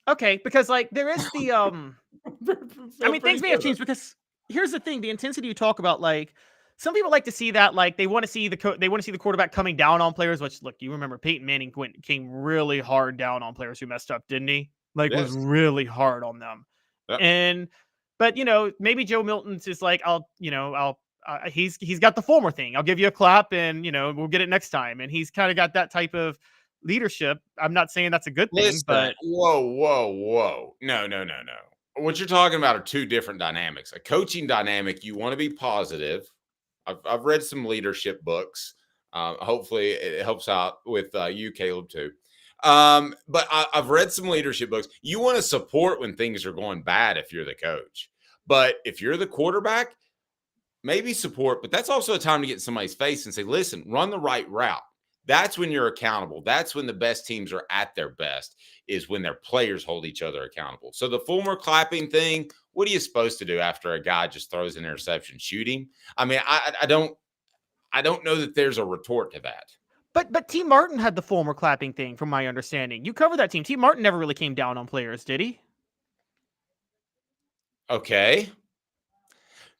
Okay, because like there is the I Feel mean, free things to may have go there. changed because here's the thing: the intensity you talk about, like some people like to see that, like they want to see they want to see the quarterback coming down on players. Which look, you remember Peyton Manning came really hard down on players who messed up, didn't he? Like was Yes. really hard on them. Yep. And but maybe Joe Milton's is like I'll he's got the former thing. I'll give you a clap and we'll get it next time. And he's kind of got that type of leadership. I'm not saying that's a good thing, Listen, but whoa. No. What you're talking about are two different dynamics. A coaching dynamic, you want to be positive. I've read some leadership books. Hopefully, it helps out with you, Caleb, too. But I've read some leadership books. You want to support when things are going bad if you're the coach. But if you're the quarterback, maybe support. But that's also a time to get in somebody's face and say, listen, run the right route. That's when you're accountable. That's when the best teams are at their best, is when their players hold each other accountable. So the Fulmer clapping thing, what are you supposed to do after a guy just throws an interception? Shoot him? I mean, I don't know that there's a retort to that. But T. Martin had the former clapping thing, from my understanding. You covered that team. T. Martin never really came down on players, did he? Okay.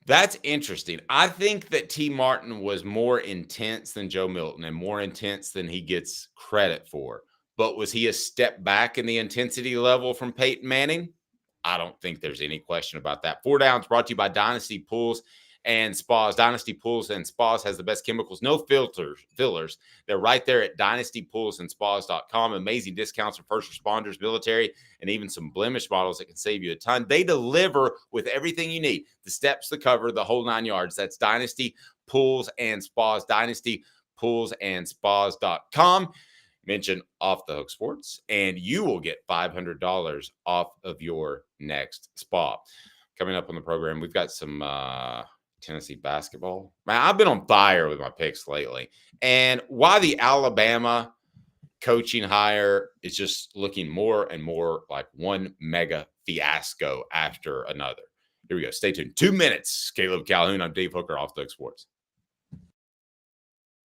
That's interesting. I think that T. Martin was more intense than Joe Milton and more intense than he gets credit for. But was he a step back in the intensity level from Peyton Manning? I don't think there's any question about that. 4 Downs brought to you by Dynasty Pools and Spas. Dynasty Pools and Spas has the best chemicals, no fillers. They're right there at dynastypoolsandspas.com. Amazing discounts for first responders, military, and even some blemish models that can save you a ton. They deliver with everything you need. The steps, the cover, the whole 9 yards. That's Dynasty Pools and Spas, dynastypoolsandspas.com. Mention Off the Hook Sports, and you will get $500 off of your next spa. Coming up on the program, we've got some Tennessee basketball. Man, I've been on fire with my picks lately. And why the Alabama coaching hire is just looking more and more like one mega fiasco after another. Here we go. Stay tuned. 2 minutes. Caleb Calhoun. I'm Dave Hooker, Off the Hook Sports.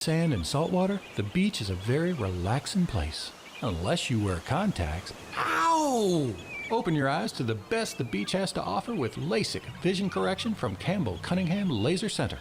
Sand and salt water, the beach is a very relaxing place. Unless you wear contacts. Ow! Open your eyes to the best the beach has to offer with LASIK vision correction from Campbell Cunningham Laser Center.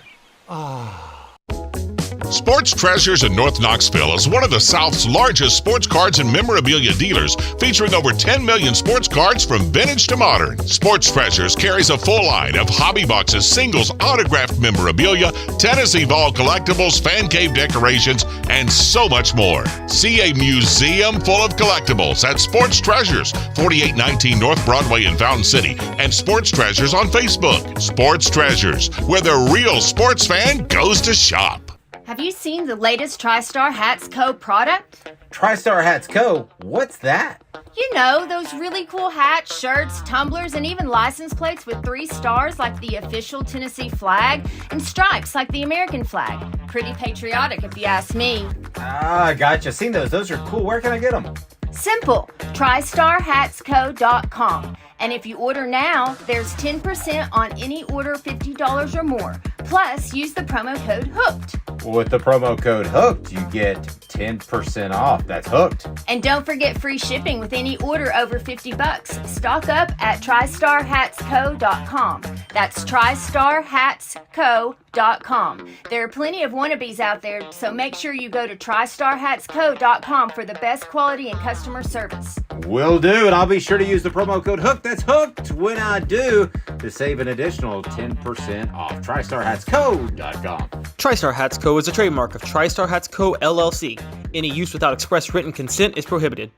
Sports Treasures in North Knoxville is one of the South's largest sports cards and memorabilia dealers, featuring over 10 million sports cards from vintage to modern. Sports Treasures carries a full line of hobby boxes, singles, autographed memorabilia, Tennessee Vol collectibles, fan cave decorations, and so much more. See a museum full of collectibles at Sports Treasures, 4819 North Broadway in Fountain City, and Sports Treasures on Facebook. Sports Treasures, where the real sports fan goes to shop. Have you seen the latest TriStar Hats Co. product? TriStar Hats Co. What's that? You know, those really cool hats, shirts, tumblers, and even license plates with 3 stars like the official Tennessee flag and stripes like the American flag. Pretty patriotic if you ask me. Ah, gotcha. Seen those. Those are cool. Where can I get them? Simple. TriStarHatsCo.com. And if you order now, there's 10% on any order $50 or more. Plus, use the promo code HOOKED. With the promo code HOOKED, you get 10% off. That's hooked. And don't forget free shipping with any order over $50. Stock up at TriStarHatsCo.com. That's TriStarHatsCo.com. There are plenty of wannabes out there, so make sure you go to TriStarHatsCo.com for the best quality and customer service. Will do, and I'll be sure to use the promo code HOOKED. That's hooked when I do, to save an additional 10% off. TriStarHatsCo.com. TriStar Hats Co. is a trademark of TriStar Hats Co. LLC. Any use without express written consent is prohibited.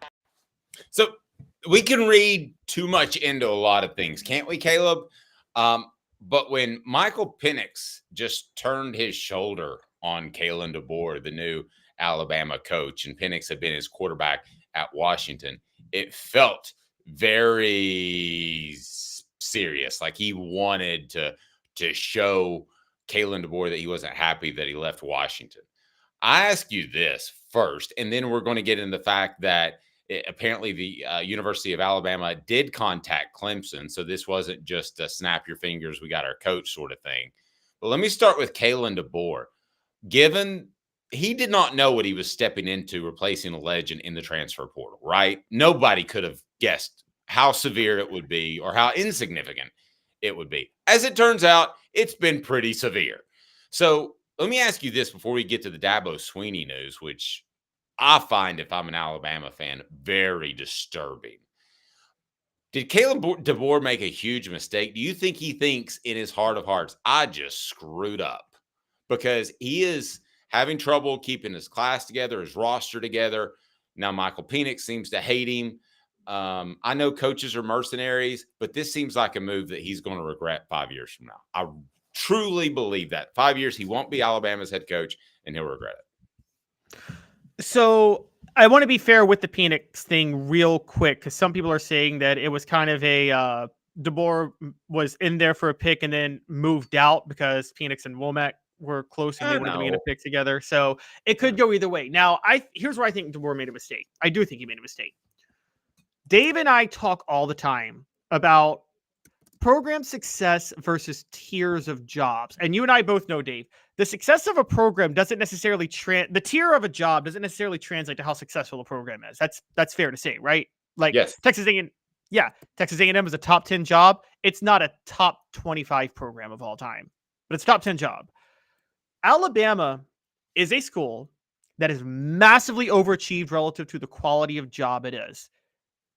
So we can read too much into a lot of things, can't we, Caleb? But when Michael Penix just turned his shoulder on Kalen DeBoer, the new Alabama coach, and Penix had been his quarterback at Washington, it felt very serious. Like he wanted to show Kalen DeBoer that he wasn't happy that he left Washington. I ask you this first, and then we're going to get into the fact that apparently the University of Alabama did contact Clemson. So this wasn't just a snap your fingers, we got our coach sort of thing. But let me start with Kalen DeBoer. Given he did not know what he was stepping into, replacing a legend in the transfer portal, right? Nobody could have guessed how severe it would be or how insignificant it would be. As it turns out, it's been pretty severe. So let me ask you this before we get to the Dabo Swinney news, which I find, if I'm an Alabama fan, very disturbing. Did Kalen DeBoer make a huge mistake? Do you think he thinks in his heart of hearts, I just screwed up? Because he is having trouble keeping his class together, his roster together. Now, Michael Penix seems to hate him. I know coaches are mercenaries, but this seems like a move that he's going to regret 5 years from now. I truly believe that. 5 years, he won't be Alabama's head coach, and he'll regret it. So I want to be fair with the Penix thing real quick, because some people are saying that it was kind of a DeBoer was in there for a pick and then moved out because Penix and Womack were close and they wanted to be in a pick together. So it could go either way. Now, here's where I think DeBoer made a mistake. I do think he made a mistake. Dave and I talk all the time about program success versus tiers of jobs. And you and I both know, Dave, the success of a program doesn't necessarily the tier of a job doesn't necessarily translate to how successful a program is. That's fair to say, right? Like yes. Texas A&M is a top 10 job. It's not a top 25 program of all time, but it's a top 10 job. Alabama is a school that is massively overachieved relative to the quality of job it is.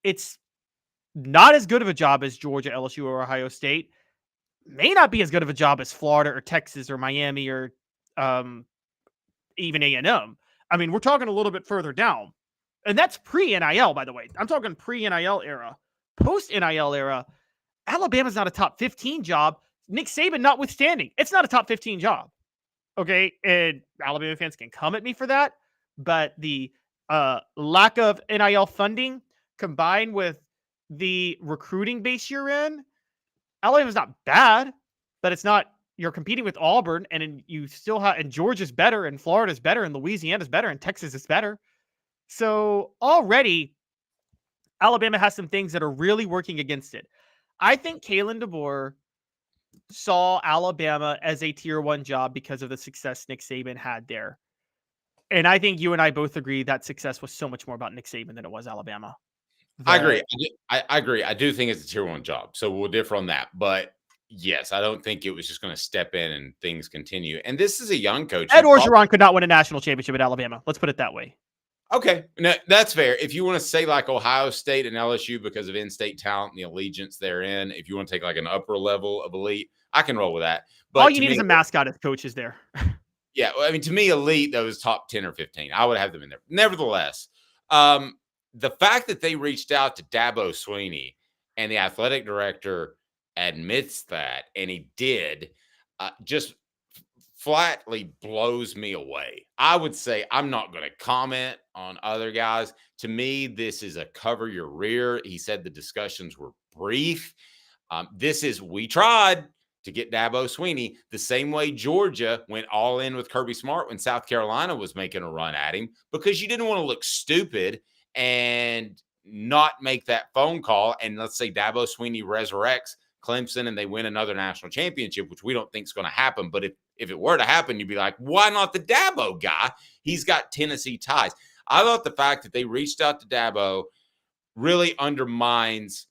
It's not as good of a job as Georgia, LSU, or Ohio State. May not be as good of a job as Florida or Texas or Miami or even A&M. I mean, we're talking a little bit further down. And that's pre-NIL, by the way. I'm talking pre-NIL era. Post-NIL era, Alabama's not a top 15 job. Nick Saban notwithstanding, it's not a top 15 job. Okay? And Alabama fans can come at me for that. But the lack of NIL funding combined with the recruiting base you're in, Alabama's not bad, but it's not. You're competing with Auburn, and you still have, and Georgia's better, and Florida's better, and Louisiana's better, and Texas is better. So already, Alabama has some things that are really working against it. I think Kalen DeBoer saw Alabama as a tier 1 job because of the success Nick Saban had there. And I think you and I both agree that success was so much more about Nick Saban than it was Alabama. I agree. I agree. I do think it's a tier 1 job. So we'll differ on that. But yes, I don't think it was just going to step in and things continue. And this is a young coach. Ed Orgeron could not win a national championship at Alabama. Let's put it that way. Okay. No, that's fair. If you want to say like Ohio State and LSU because of in-state talent and the allegiance therein, if you want to take like an upper level of elite, I can roll with that. But all you need is a mascot as coaches there. Yeah. I mean, to me, elite, those top 10 or 15, I would have them in there. Nevertheless, the fact that they reached out to Dabo Swinney and the athletic director admits that, and he did, just flatly blows me away. I would say I'm not going to comment on other guys. To me, this is a cover your rear. He said the discussions were brief. We tried to get Dabo Swinney the same way Georgia went all in with Kirby Smart when South Carolina was making a run at him, because you didn't want to look stupid and not make that phone call. And let's say Dabo Swinney resurrects Clemson and they win another national championship, which we don't think is going to happen. But if it were to happen, you'd be like, why not the Dabo guy? He's got Tennessee ties. I thought the fact that they reached out to Dabo really undermines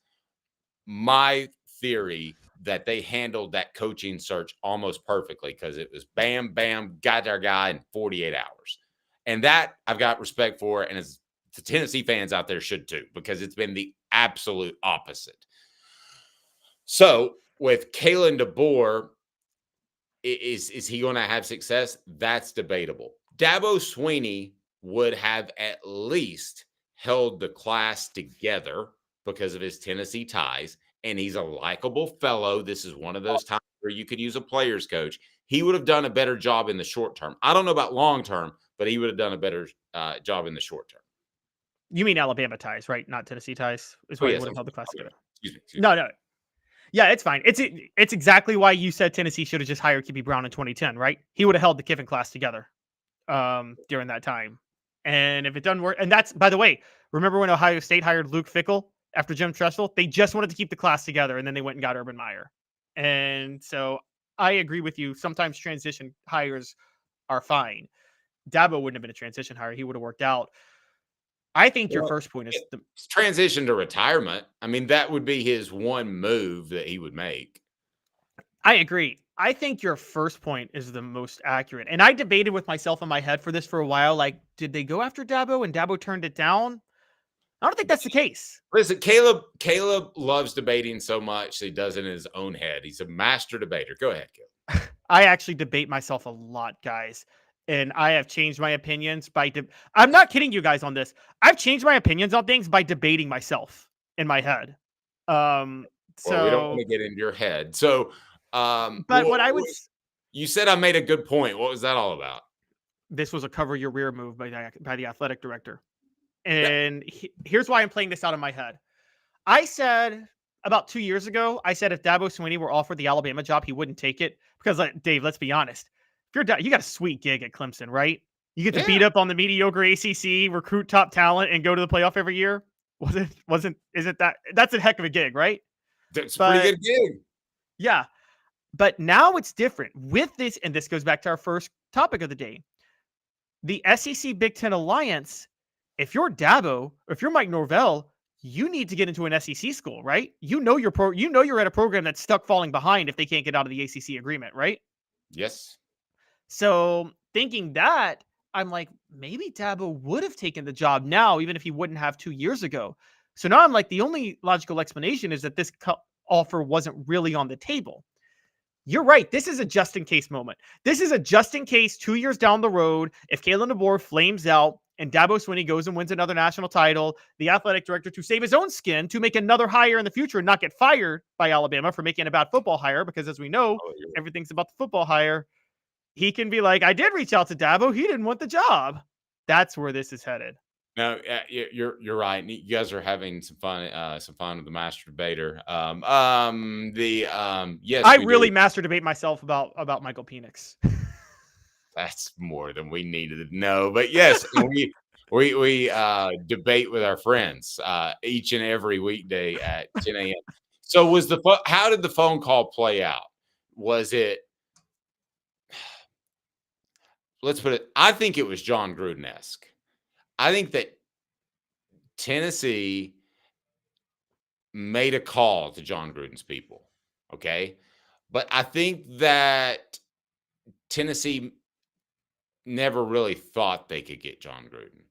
my theory that they handled that coaching search almost perfectly, because it was bam, bam, got our guy in 48 hours. And that I've got respect for, and as the Tennessee fans out there should too, because it's been the absolute opposite. So with Kalen DeBoer, is he going to have success? That's debatable. Dabo Swinney would have at least held the class together because of his Tennessee ties, and he's a likable fellow. This is one of those times where you could use a player's coach. He would have done a better job in the short term. I don't know about long term, but he would have done a better job in the short term. You mean Alabama ties, right? Not Tennessee ties. Is why Yes, he would have held the class together. Excuse me. No. Yeah, it's fine. It's exactly why you said Tennessee should have just hired Kippy Brown in 2010, right? He would have held the Kiffin class together during that time. And if it doesn't work, and that's, by the way, remember when Ohio State hired Luke Fickell after Jim Tressel? They just wanted to keep the class together, and then they went and got Urban Meyer. And so I agree with you. Sometimes transition hires are fine. Dabo wouldn't have been a transition hire. He would have worked out. I think your Well, first point is transition to retirement. I mean, that would be his one move that he would make. I agree. I think your first point is the most accurate. And I debated with myself in my head for this for a while. Like, did they go after Dabo and Dabo turned it down? I don't think that's the case. Listen, Caleb loves debating so much he does it in his own head. He's a master debater. Go ahead, Caleb. I actually debate myself a lot, guys. And I have changed my opinions by I'm not kidding you guys on this. I've changed my opinions on things by debating myself in my head. Well, we don't want to get into your head. So, but what I would you said I made a good point. What was that all about? This was a cover your rear move by the athletic director. And here's why I'm playing this out in my head. I said about 2 years ago, I said if Dabo Swinney were offered the Alabama job, he wouldn't take it because, Dave, let's be honest. If you got a sweet gig at Clemson, right? You get to beat up on the mediocre ACC, recruit top talent, and go to the playoff every year. That's a heck of a gig, right? That's a pretty good gig. Yeah. But now it's different with this, and this goes back to our first topic of the day. The SEC Big Ten Alliance, if you're Dabo, or if you're Mike Norvell, you need to get into an SEC school, right? You know you're at a program that's stuck falling behind if they can't get out of the ACC agreement, right? Yes. So thinking that, I'm like, maybe Dabo would have taken the job now, even if he wouldn't have 2 years ago. So now I'm like, the only logical explanation is that this offer wasn't really on the table. You're right. This is a just in case moment. This is a just in case 2 years down the road. If Kalen DeBoer flames out and Dabo Swinney goes and wins another national title, the athletic director, to save his own skin, to make another hire in the future and not get fired by Alabama for making a bad football hire, because as we know, everything's about the football hire. He can be like, I did reach out to Dabo. He didn't want the job. That's where this is headed. No, you're right. You guys are having some fun with the master debater. Yes, I really master debate myself about Michael Penix. That's more than we needed to know. But yes, we debate with our friends each and every weekday at 10 a.m. So how did the phone call play out? Was it? Let's put it. I think it was Jon Gruden-esque. I think that Tennessee made a call to Jon Gruden's people, okay? But I think that Tennessee never really thought they could get Jon Gruden.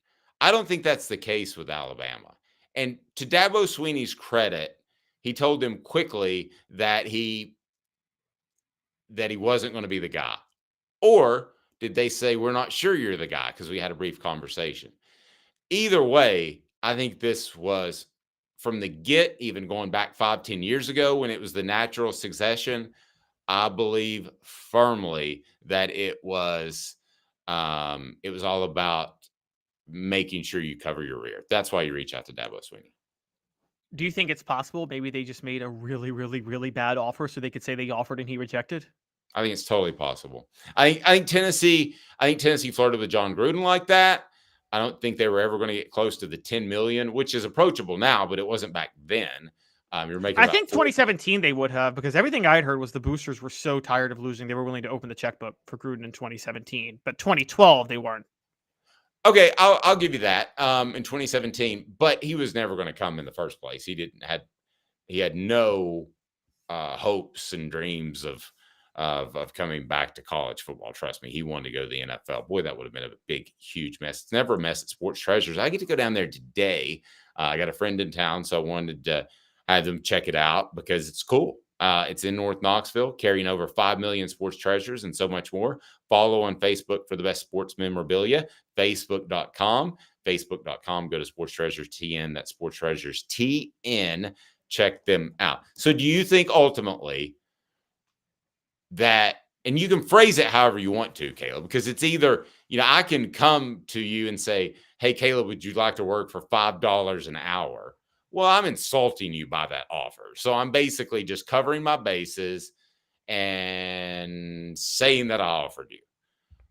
I don't think that's the case with Alabama. And to Dabo Swinney's credit, he told them quickly that he wasn't going to be the guy. Or did they say, we're not sure you're the guy because we had a brief conversation? Either way, I think this was from the get, even going back 5-10 years ago when it was the natural succession. I believe firmly that it was all about making sure you cover your rear. That's why you reach out to Dabo Swinney. Do you think it's possible maybe they just made a really, really, really bad offer so they could say they offered and he rejected? I think it's totally possible. I think Tennessee flirted with Jon Gruden like that. I don't think they were ever going to get close to the 10 million, which is approachable now, but it wasn't back then. You're making. I think 2017 they would have, because everything I had heard was the boosters were so tired of losing they were willing to open the checkbook for Gruden in 2017. But 2012 they weren't. Okay, I'll give you that. In 2017, but he was never going to come in the first place. He had no hopes and dreams of coming back to college football. Trust me, he wanted to go to the NFL. Boy, that would have been a big, huge mess. It's never a mess at Sports Treasures. I get to go down there today. I got a friend in town, so I wanted to have them check it out because it's cool. It's in North Knoxville, carrying over 5 million sports treasures and so much more. Follow on Facebook for the best sports memorabilia, facebook.com. Go to Sports Treasures TN. That's Sports Treasures TN. Check them out. So do you think ultimately that, and you can phrase it however you want to, Caleb, because it's either, I can come to you and say, hey, Caleb, would you like to work for $5 an hour? Well, I'm insulting you by that offer. So I'm basically just covering my bases and saying that I offered you.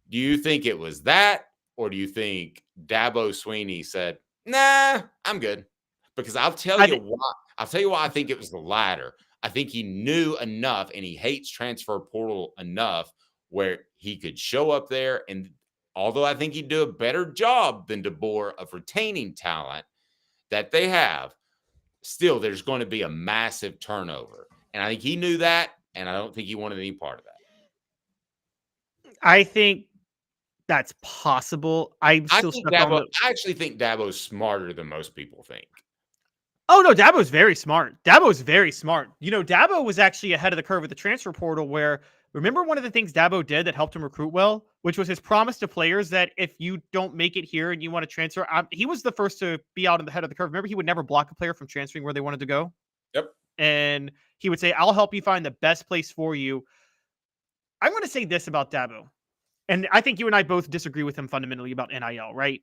Do you think it was that, or do you think Dabo Swinney said, nah, I'm good? Because I'll tell you why I think it was the latter. I think he knew enough, and he hates transfer portal enough where he could show up there and although I think he'd do a better job than DeBoer of retaining talent that they have, still there's going to be a massive turnover. And I think he knew that, and I don't think he wanted any part of that. I think that's possible. I'm I still think stuck on Dabo, the. I actually think Dabo's smarter than most people think. Oh no, Dabo's very smart. Dabo's very smart. Dabo was actually ahead of the curve with the transfer portal. Where remember one of the things Dabo did that helped him recruit well, which was his promise to players that if you don't make it here and you want to transfer, he was the first to be out in the head of the curve. Remember, he would never block a player from transferring where they wanted to go. Yep. And he would say, "I'll help you find the best place for you." I'm going to say this about Dabo. And I think you and I both disagree with him fundamentally about NIL, right?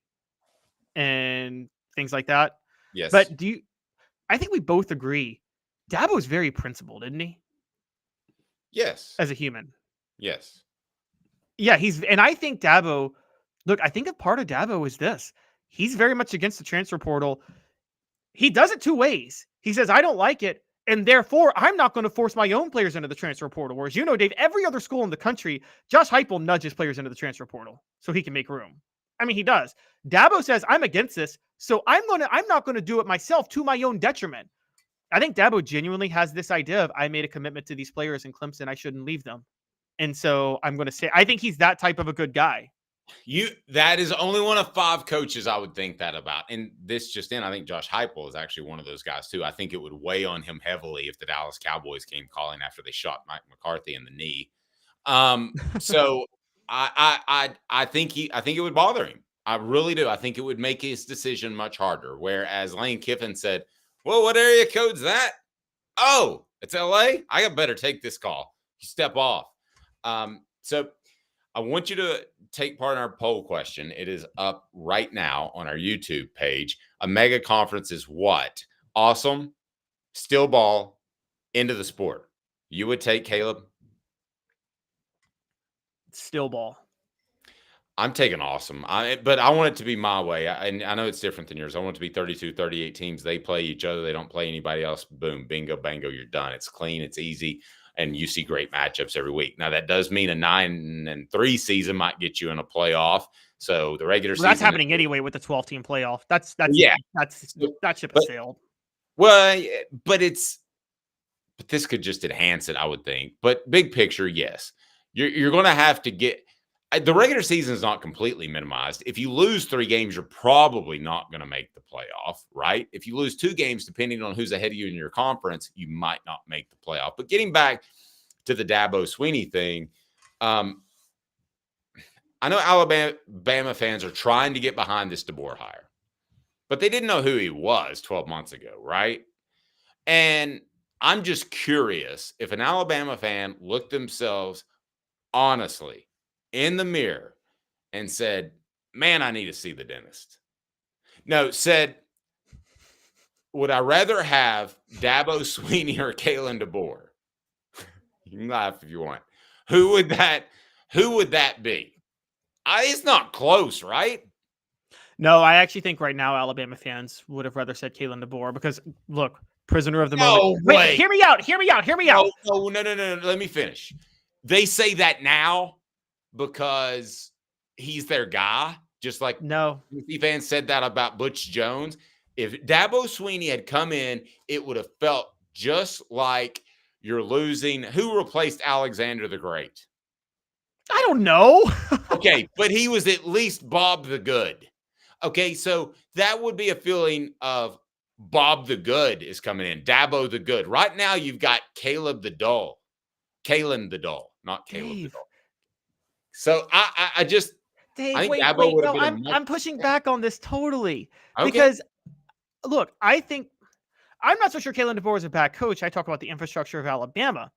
And things like that. Yes. But I think we both agree Dabo's very principled, isn't he? Yes. As a human. Yes. Yeah, and I think Dabo, look, I think a part of Dabo is this. He's very much against the transfer portal. He does it two ways. He says, I don't like it, and therefore I'm not going to force my own players into the transfer portal. Whereas, Dave, every other school in the country, Josh Heupel nudges players into the transfer portal so he can make room. I mean, he does. Dabo says, I'm against this, so I'm not going to do it myself to my own detriment. I think Dabo genuinely has this idea of, I made a commitment to these players in Clemson, I shouldn't leave them. And so I'm going to say, I think he's that type of a good guy. That is only one of 5 coaches I would think that about. And this just in, I think Josh Heupel is actually one of those guys too. I think it would weigh on him heavily if the Dallas Cowboys came calling after they shot Mike McCarthy in the knee. So I think it would bother him. I really do. I think it would make his decision much harder. Whereas Lane Kiffin said, well, what area code's that? Oh, it's LA. I better take this call. You step off. So I want you to take part in our poll question. It is up right now on our YouTube page. A mega conference is what? Awesome, still ball, into the sport. You would take, Caleb? Still ball. I'm taking awesome. But I want it to be my way. I know it's different than yours. I want it to be 32, 38 teams. They play each other. They don't play anybody else. Boom, bingo, bango, you're done. It's clean. It's easy. And you see great matchups every week. Now, that does mean a 9-3 season might get you in a playoff. So the regular season. That's happening anyway with the 12-team playoff. That ship has sailed. Well, but this could just enhance it, I would think. But big picture, yes. You're going to have to get the regular season is not completely minimized. If you lose 3 games, you're probably not going to make the playoff, right? If you lose 2 games, depending on who's ahead of you in your conference, you might not make the playoff. But getting back to the Dabo Swinney thing, I know Alabama fans are trying to get behind this DeBoer hire, but they didn't know who he was 12 months ago, right? And I'm just curious if an Alabama fan looked themselves honestly in the mirror and said, man, I need to see the dentist. No, said, would I rather have Dabo Swinney or Kalen DeBoer? You can laugh if you want. Who would that be? It's not close, right? No, I actually think right now Alabama fans would have rather said Kalen DeBoer because, look, prisoner of the moment. Wait, hear me out. No. Let me finish. They say that now because he's their guy, just like Tennessee fans said that about Butch Jones. If Dabo Swinney had come in, it would have felt just like you're losing. Who replaced Alexander the Great? I don't know. Okay, but he was at least Bob the Good. Okay, so that would be a feeling of Bob the Good is coming in, Dabo the Good. Right now, you've got Kalen the Dull, not Caleb the Dull. So I just Dave, I think wait, Dabo would have no, been I'm pushing back on this totally Okay. because look, I think I'm not so sure Kalen DeBoer is a bad coach. I talk about the infrastructure of Alabama.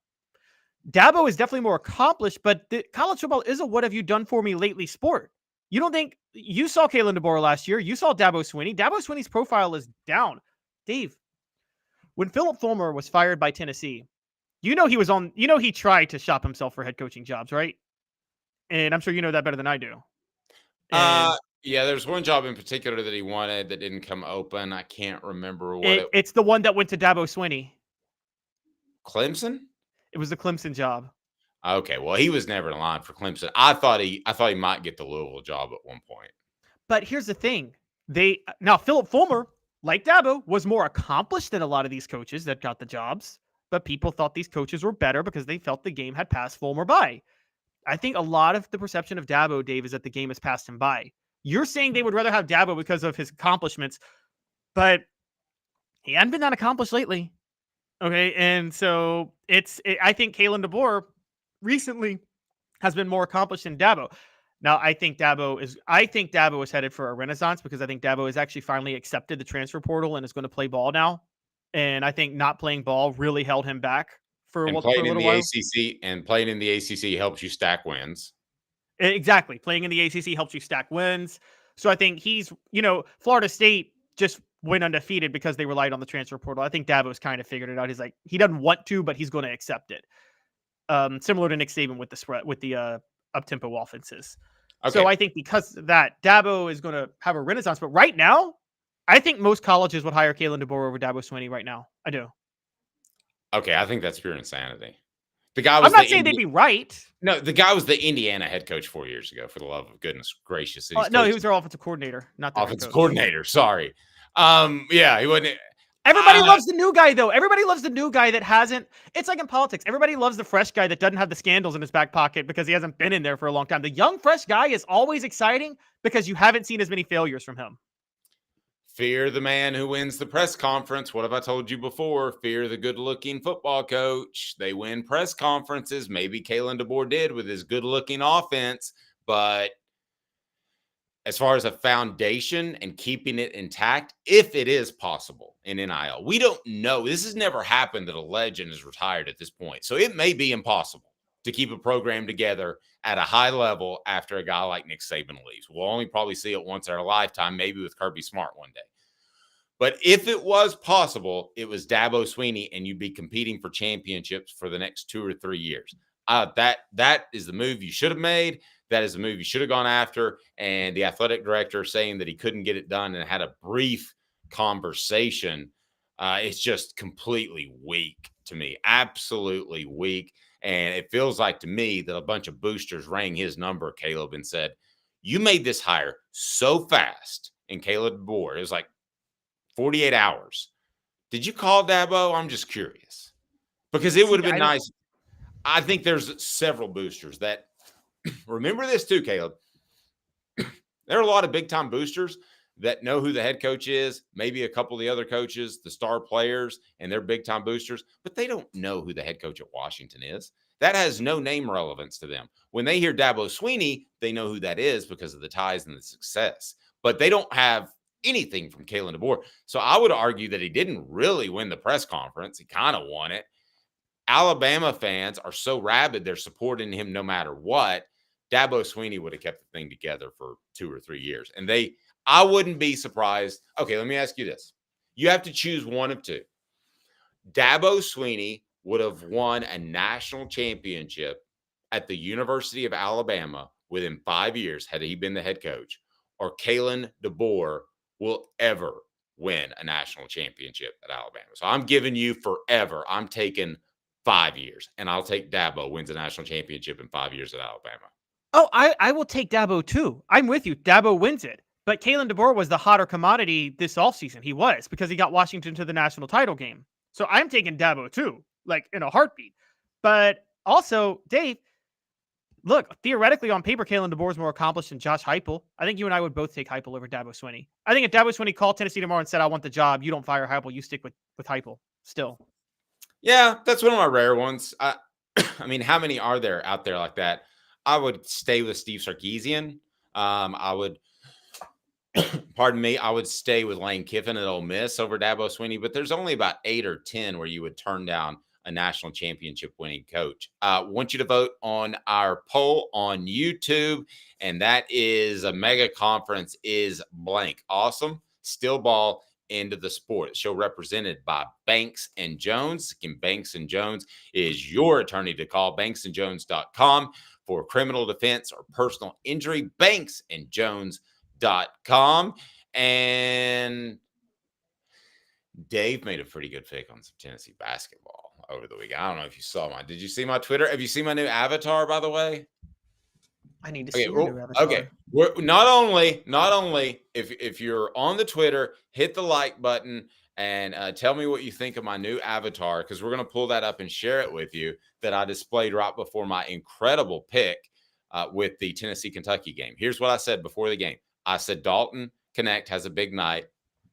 Dabo is definitely more accomplished, but the college football is a what have you done for me lately sport. You don't think you saw Kalen DeBoer last year? You saw Dabo Swinney. Dabo Swinney's profile is down. Dave, when Philip Fulmer was fired by Tennessee, he tried to shop himself for head coaching jobs, right? And I'm sure you know that better than I do. Yeah, there's one job in particular that he wanted that didn't come open. I can't remember what it's the one that went to Dabo Swinney. Clemson? It was the Clemson job. Okay, well, he was never in line for Clemson. I thought he might get the Louisville job at one point. But here's the thing. Now Philip Fulmer, like Dabo, was more accomplished than a lot of these coaches that got the jobs. But people thought these coaches were better because they felt the game had passed Fulmer by. I think a lot of the perception of Dabo, Dave, is that the game has passed him by. You're saying they would rather have Dabo because of his accomplishments, but he hadn't been that accomplished lately. Okay, and so I think Kalen DeBoer recently has been more accomplished than Dabo. Now, I think Dabo is headed for a renaissance because I think Dabo has actually finally accepted the transfer portal and is going to play ball now. And I think not playing ball really held him back for a little while. Playing in the ACC helps you stack wins. Exactly. Playing in the ACC helps you stack wins. So I think Florida State just went undefeated because they relied on the transfer portal. I think Dabo's kind of figured it out. He's like, he doesn't want to, but he's going to accept it. Similar to Nick Saban with the up-tempo offenses. Okay. So I think because of that, Dabo is going to have a renaissance. But right now, I think most colleges would hire Kalen DeBoer over Dabo Swinney right now. I do. Okay, I think that's pure insanity. I'm not saying they'd be right. No, the guy was the Indiana head coach 4 years ago, for the love of goodness gracious. No, he was their offensive coordinator, not the offensive coordinator. Sorry. Yeah, he wasn't. Everybody loves the new guy, though. Everybody loves the new guy that hasn't. It's like in politics. Everybody loves the fresh guy that doesn't have the scandals in his back pocket because he hasn't been in there for a long time. The young, fresh guy is always exciting because you haven't seen as many failures from him. Fear the man who wins the press conference. What have I told you before? Fear the good-looking football coach. They win press conferences. Maybe Kalen DeBoer did with his good-looking offense. But as far as a foundation and keeping it intact, if it is possible in NIL, we don't know. This has never happened that a legend is retired at this point. So it may be impossible to keep a program together at a high level after a guy like Nick Saban leaves. We'll only probably see it once in our lifetime, maybe with Kirby Smart one day. But if it was possible, it was Dabo Swinney, and you'd be competing for championships for the next 2 or 3 years. That is the move you should have made. That is the move you should have gone after. And the athletic director saying that he couldn't get it done and had a brief conversation, it's just completely weak to me. Absolutely weak. And it feels like to me that a bunch of boosters rang his number, Caleb, and said, you made this hire so fast. And Caleb DeBoer, it was like 48 hours. Did you call Dabo? I'm just curious. Because it would have been nice. I think there's several boosters that remember this too, Caleb. There are a lot of big-time boosters that know who the head coach is, maybe a couple of the other coaches, the star players, and they're big-time boosters, but they don't know who the head coach at Washington is. That has no name relevance to them. When they hear Dabo Swinney, they know who that is because of the ties and the success, but they don't have anything from Kalen DeBoer. So I would argue that he didn't really win the press conference. He kind of won it. Alabama fans are so rabid, they're supporting him no matter what. Dabo Swinney would have kept the thing together for 2 or 3 years. And I wouldn't be surprised. Okay, let me ask you this. You have to choose one of two. Dabo Swinney would have won a national championship at the University of Alabama within 5 years had he been the head coach, or Kalen DeBoer will ever win a national championship at Alabama. So I'm giving you forever. I'm taking 5 years, and I'll take Dabo wins a national championship in 5 years at Alabama. Oh, I will take Dabo too. I'm with you. Dabo wins it. But Kalen DeBoer was the hotter commodity this offseason. He was, because he got Washington to the national title game. So I'm taking Dabo too, like in a heartbeat. But also, Dave, look, theoretically on paper, Kalen DeBoer is more accomplished than Josh Heupel. I think you and I would both take Heupel over Dabo Swinney. I think if Dabo Swinney called Tennessee tomorrow and said, I want the job, you don't fire Heupel, you stick with Heupel still. Yeah, that's one of my rare ones. I mean, how many are there out there like that? I would stay with Steve Sarkisian. I would stay with Lane Kiffin at Ole Miss over Dabo Swinney, but there's only about 8 or 10 where you would turn down a national championship winning coach. I want you to vote on our poll on YouTube, and that is a mega conference is blank. Awesome. Still ball into the sport. The show represented by Banks and Jones. Again, Banks and Jones is your attorney to call. BanksandJones.com for criminal defense or personal injury. BanksandJones.com. And Dave made a pretty good pick on some Tennessee basketball. over the weekend. I don't know if you saw mine. Did you see my Twitter? Have you seen my new avatar, by the way? I need to see your new avatar. Okay. Not only if you're on the Twitter, hit the like button and tell me what you think of my new avatar, because we're going to pull that up and share it with you, that I displayed right before my incredible pick with the Tennessee-Kentucky game. Here's what I said before the game. I said Dalton Connect has a big night,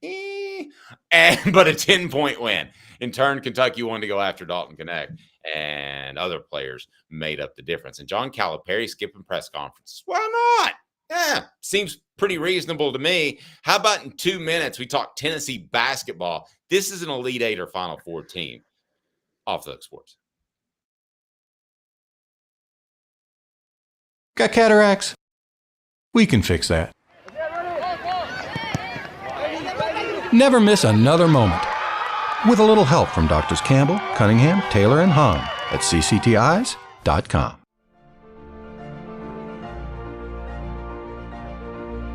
but a 10-point win. In turn, Kentucky wanted to go after Dalton Connect, and other players made up the difference. And John Calipari skipping press conferences. Why not? Yeah, seems pretty reasonable to me. How about in 2 minutes, we talk Tennessee basketball? This is an Elite Eight or Final Four team. Off the Hook Sports. Got cataracts? We can fix that. Never miss another moment. With a little help from Doctors Campbell, Cunningham, Taylor, and Hahn at cctis.com.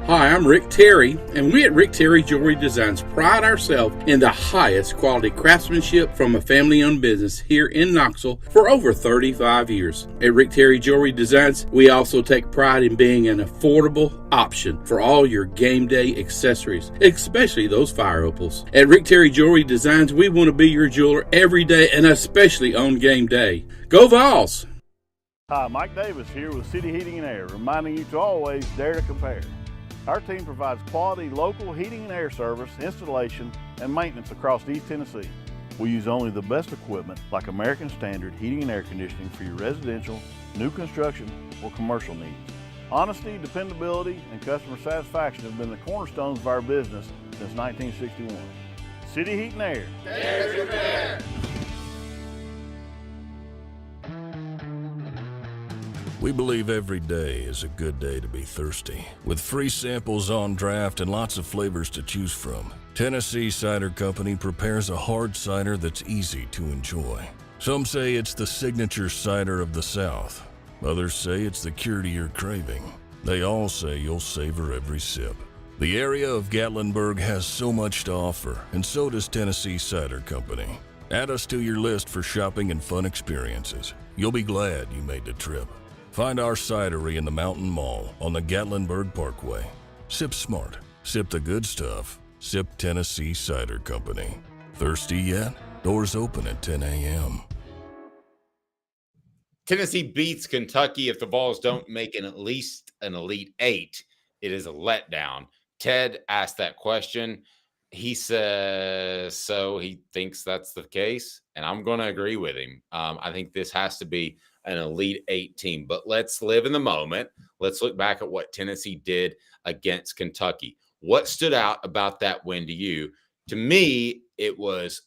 Hi, I'm Rick Terry, and we at Rick Terry Jewelry Designs pride ourselves in the highest quality craftsmanship from a family-owned business here in Knoxville for over 35 years. At Rick Terry Jewelry Designs, we also take pride in being an affordable option for all your game day accessories, especially those fire opals. At Rick Terry Jewelry Designs, we want to be your jeweler every day and especially on game day. Go Vols! Hi, Mike Davis here with City Heating and Air, reminding you to always dare to compare. Our team provides quality local heating and air service, installation, and maintenance across East Tennessee. We use only the best equipment like American Standard heating and air conditioning for your residential, new construction, or commercial needs. Honesty, dependability, and customer satisfaction have been the cornerstones of our business since 1961. City Heat and Air. Dare to compare. We believe every day is a good day to be thirsty. With free samples on draft and lots of flavors to choose from, Tennessee Cider Company prepares a hard cider that's easy to enjoy. Some say it's the signature cider of the South. Others say it's the cure to your craving. They all say you'll savor every sip. The area of Gatlinburg has so much to offer, and so does Tennessee Cider Company. Add us to your list for shopping and fun experiences. You'll be glad you made the trip. Find our cidery in the Mountain Mall on the Gatlinburg Parkway. Sip smart. Sip the good stuff. Sip Tennessee Cider Company. Thirsty yet? Doors open at 10 a.m. Tennessee beats Kentucky. If the Vols don't make at least an Elite Eight, it is a letdown. Ted asked that question. He says so. He thinks that's the case, and I'm going to agree with him. I think this has to be an Elite Eight team. But let's live in the moment. Let's look back at what Tennessee did against Kentucky. What stood out about that win to you? To me, it was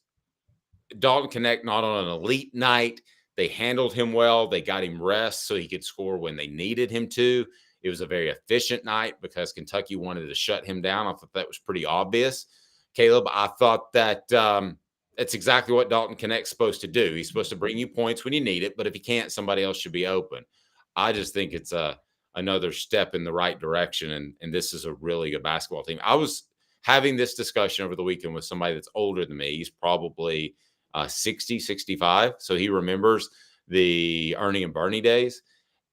Dalton Connect not on an elite night. They handled him well. They got him rest so he could score when they needed him to. It was a very efficient night because Kentucky wanted to shut him down. I thought that was pretty obvious. Caleb, I thought that that's exactly what Dalton Connect's supposed to do. He's supposed to bring you points when you need it, but if he can't, somebody else should be open. I just think it's another step in the right direction, and this is a really good basketball team. I was having this discussion over the weekend with somebody that's older than me. He's probably 60, 65, so he remembers the Ernie and Bernie days.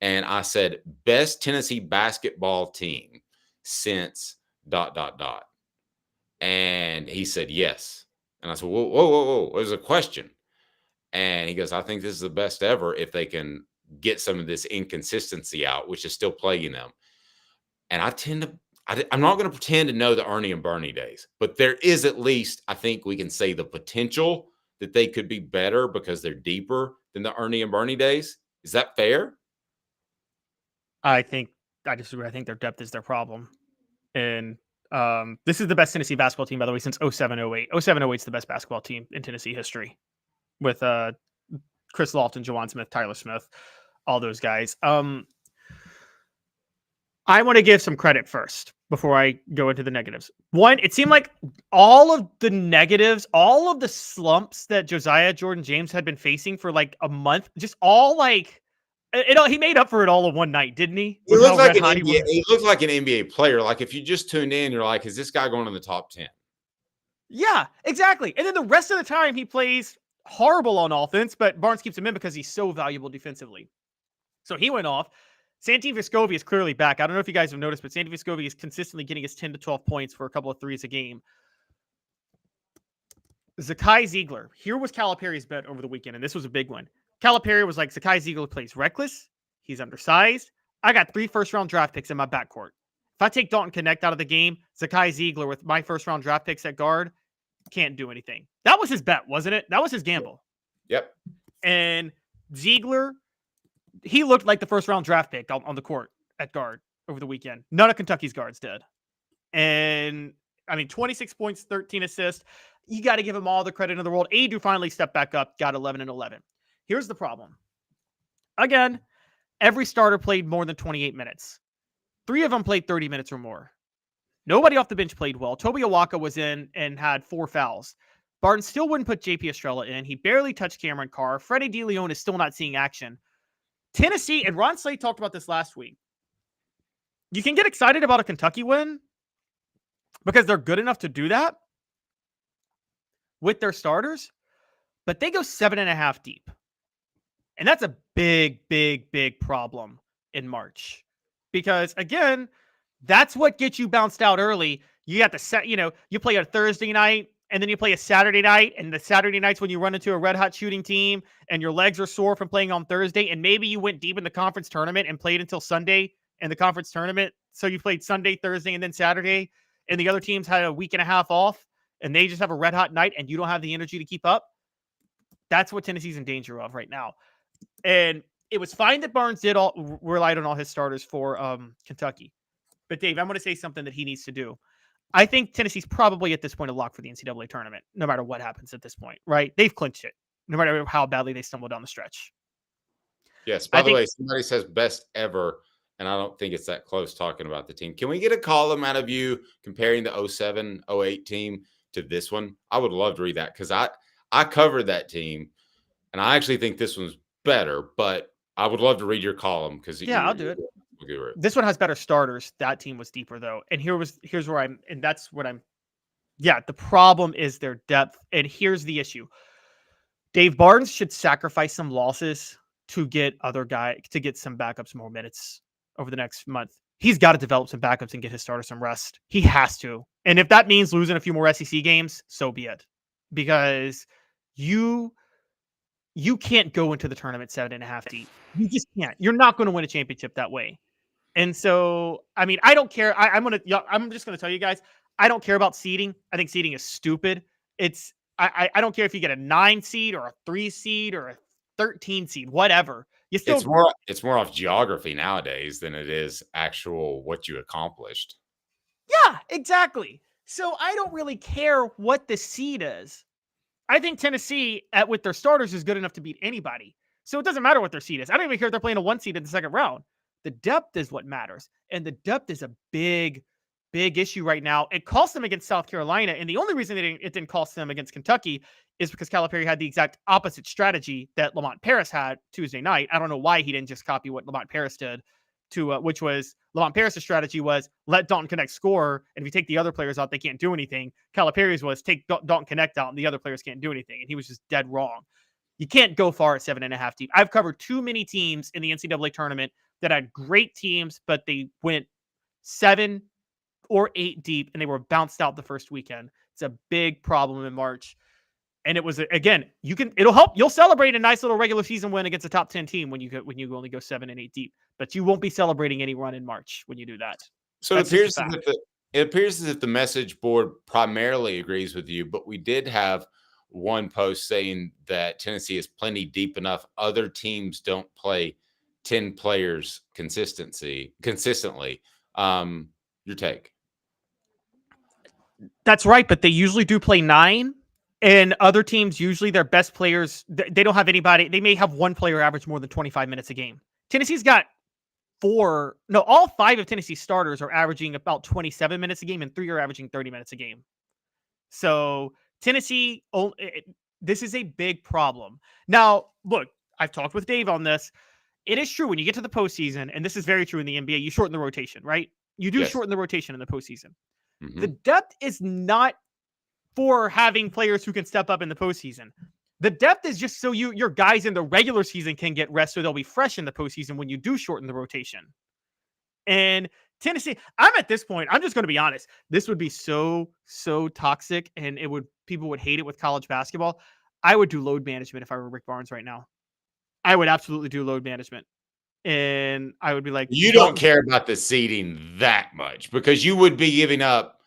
And I said, best Tennessee basketball team since ... And he said, yes. And I said, whoa. There's a question. And he goes, I think this is the best ever if they can get some of this inconsistency out, which is still plaguing them. And I'm not going to pretend to know the Ernie and Bernie days, but there is at least, I think we can say the potential that they could be better because they're deeper than the Ernie and Bernie days. Is that fair? I disagree. I think their depth is their problem. And this is the best Tennessee basketball team, by the way, since 07-08. 07-08 is the best basketball team in Tennessee history with Chris Lofton, Jawan Smith, Tyler Smith, all those guys. I want to give some credit first before I go into the negatives. One, it seemed like all of the negatives, all of the slumps that Josiah Jordan-James had been facing for like a month, just all like, he made up for it all in one night, didn't he? He looked like an NBA player. Like if you just tuned in, you're like, is this guy going in the top 10? Yeah, exactly. And then the rest of the time he plays horrible on offense, but Barnes keeps him in because he's so valuable defensively. So he went off. Santi Vescovi is clearly back. I don't know if you guys have noticed, but Santi Vescovi is consistently getting his 10 to 12 points for a couple of threes a game. Zakai Ziegler. Here was Calipari's bet over the weekend, and this was a big one. Calipari was like, Zakai Ziegler plays reckless. He's undersized. I got 3 first-round draft picks in my backcourt. If I take Dalton Connect out of the game, Zakai Ziegler with my first-round draft picks at guard can't do anything. That was his bet, wasn't it? That was his gamble. Yep. And Ziegler, he looked like the first-round draft pick on the court at guard over the weekend. None of Kentucky's guards did. And, 26 points, 13 assists. You got to give him all the credit in the world. Adu finally stepped back up, got 11 and 11. Here's the problem. Again, every starter played more than 28 minutes. 3 of them played 30 minutes or more. Nobody off the bench played well. Toby Awaka was in and had 4 fouls. Barton still wouldn't put JP Estrella in. He barely touched Cameron Carr. Freddie DeLeon is still not seeing action. Tennessee, and Ron Slade talked about this last week. You can get excited about a Kentucky win because they're good enough to do that with their starters, but they go 7.5 deep. And that's a big, big, big problem in March. Because, again, that's what gets you bounced out early. You got to set, you play a Thursday night, and then you play a Saturday night, and the Saturday nights when you run into a red-hot shooting team, and your legs are sore from playing on Thursday, and maybe you went deep in the conference tournament and played until Sunday in the conference tournament. So you played Sunday, Thursday, and then Saturday, and the other teams had a week and a half off, and they just have a red-hot night, and you don't have the energy to keep up. That's what Tennessee's in danger of right now. And it was fine that Barnes relied on all his starters for Kentucky. But Dave, I'm going to say something that he needs to do. I think Tennessee's probably at this point a lock for the NCAA tournament, no matter what happens at this point, right? They've clinched it, no matter how badly they stumble down the stretch. Yes. By the way, somebody says best ever, and I don't think it's that close talking about the team. Can we get a column out of you comparing the 07-08 team to this one? I would love to read that because I covered that team, and I actually think this one's better, but I would love to read your column because I'll do it. This one has better starters. That team was deeper though, and here's where I'm, and that's what I'm. Yeah, the problem is their depth, and here's the issue. Dave Barnes should sacrifice some losses to get some backups more minutes over the next month. He's got to develop some backups and get his starters some rest. He has to, and if that means losing a few more SEC games, so be it, because you can't go into the tournament 7.5 deep. You just can't. You're not going to win a championship that way. And so, I don't care. I'm just going to tell you guys, I don't care about seeding. I think seeding is stupid. I don't care if you get a 9 seed or a 3 seed or a 13 seed, whatever. It's more off geography nowadays than it is actual what you accomplished. Yeah, exactly. So I don't really care what the seed is. I think Tennessee, with their starters, is good enough to beat anybody. So it doesn't matter what their seed is. I don't even care if they're playing a 1 seed in the second round. The depth is what matters. And the depth is a big, big issue right now. It cost them against South Carolina. And the only reason it didn't cost them against Kentucky is because Calipari had the exact opposite strategy that Lamont Paris had Tuesday night. I don't know why he didn't just copy what Lamont Paris did, which was Lamont Paris' strategy was let Dalton Connect score. And if you take the other players out, they can't do anything. Calipari's was take Dalton Connect out and the other players can't do anything. And he was just dead wrong. You can't go far at 7.5 deep. I've covered too many teams in the NCAA tournament that had great teams, but they went 7 or 8 deep and they were bounced out the first weekend. It's a big problem in March. And it was, again, it'll help. You'll celebrate a nice little regular season win against a top 10 team when you only go 7 and 8 deep, but you won't be celebrating any run in March when you do that. So it appears as if the message board primarily agrees with you, but we did have one post saying that Tennessee is plenty deep enough. Other teams don't play 10 players consistently. Your take? That's right, but they usually do play 9. And other teams, usually their best players, they don't have anybody. They may have one player average more than 25 minutes a game. Tennessee's got all 5 of Tennessee's starters are averaging about 27 minutes a game, and 3 are averaging 30 minutes a game. So Tennessee, this is a big problem. Now, look, I've talked with Dave on this. It is true when you get to the postseason, and this is very true in the NBA, you shorten the rotation, right? You do shorten the rotation in the postseason. Mm-hmm. The depth is not for having players who can step up in the postseason. The depth is just so your guys in the regular season can get rest, so they'll be fresh in the postseason when you do shorten the rotation. And Tennessee, I'm at this point, I'm just going to be honest. This would be so toxic, and people would hate it with college basketball. I would do load management if I were Rick Barnes right now. I would absolutely do load management. And I would be like, you don't care about the seeding that much, because you would be giving up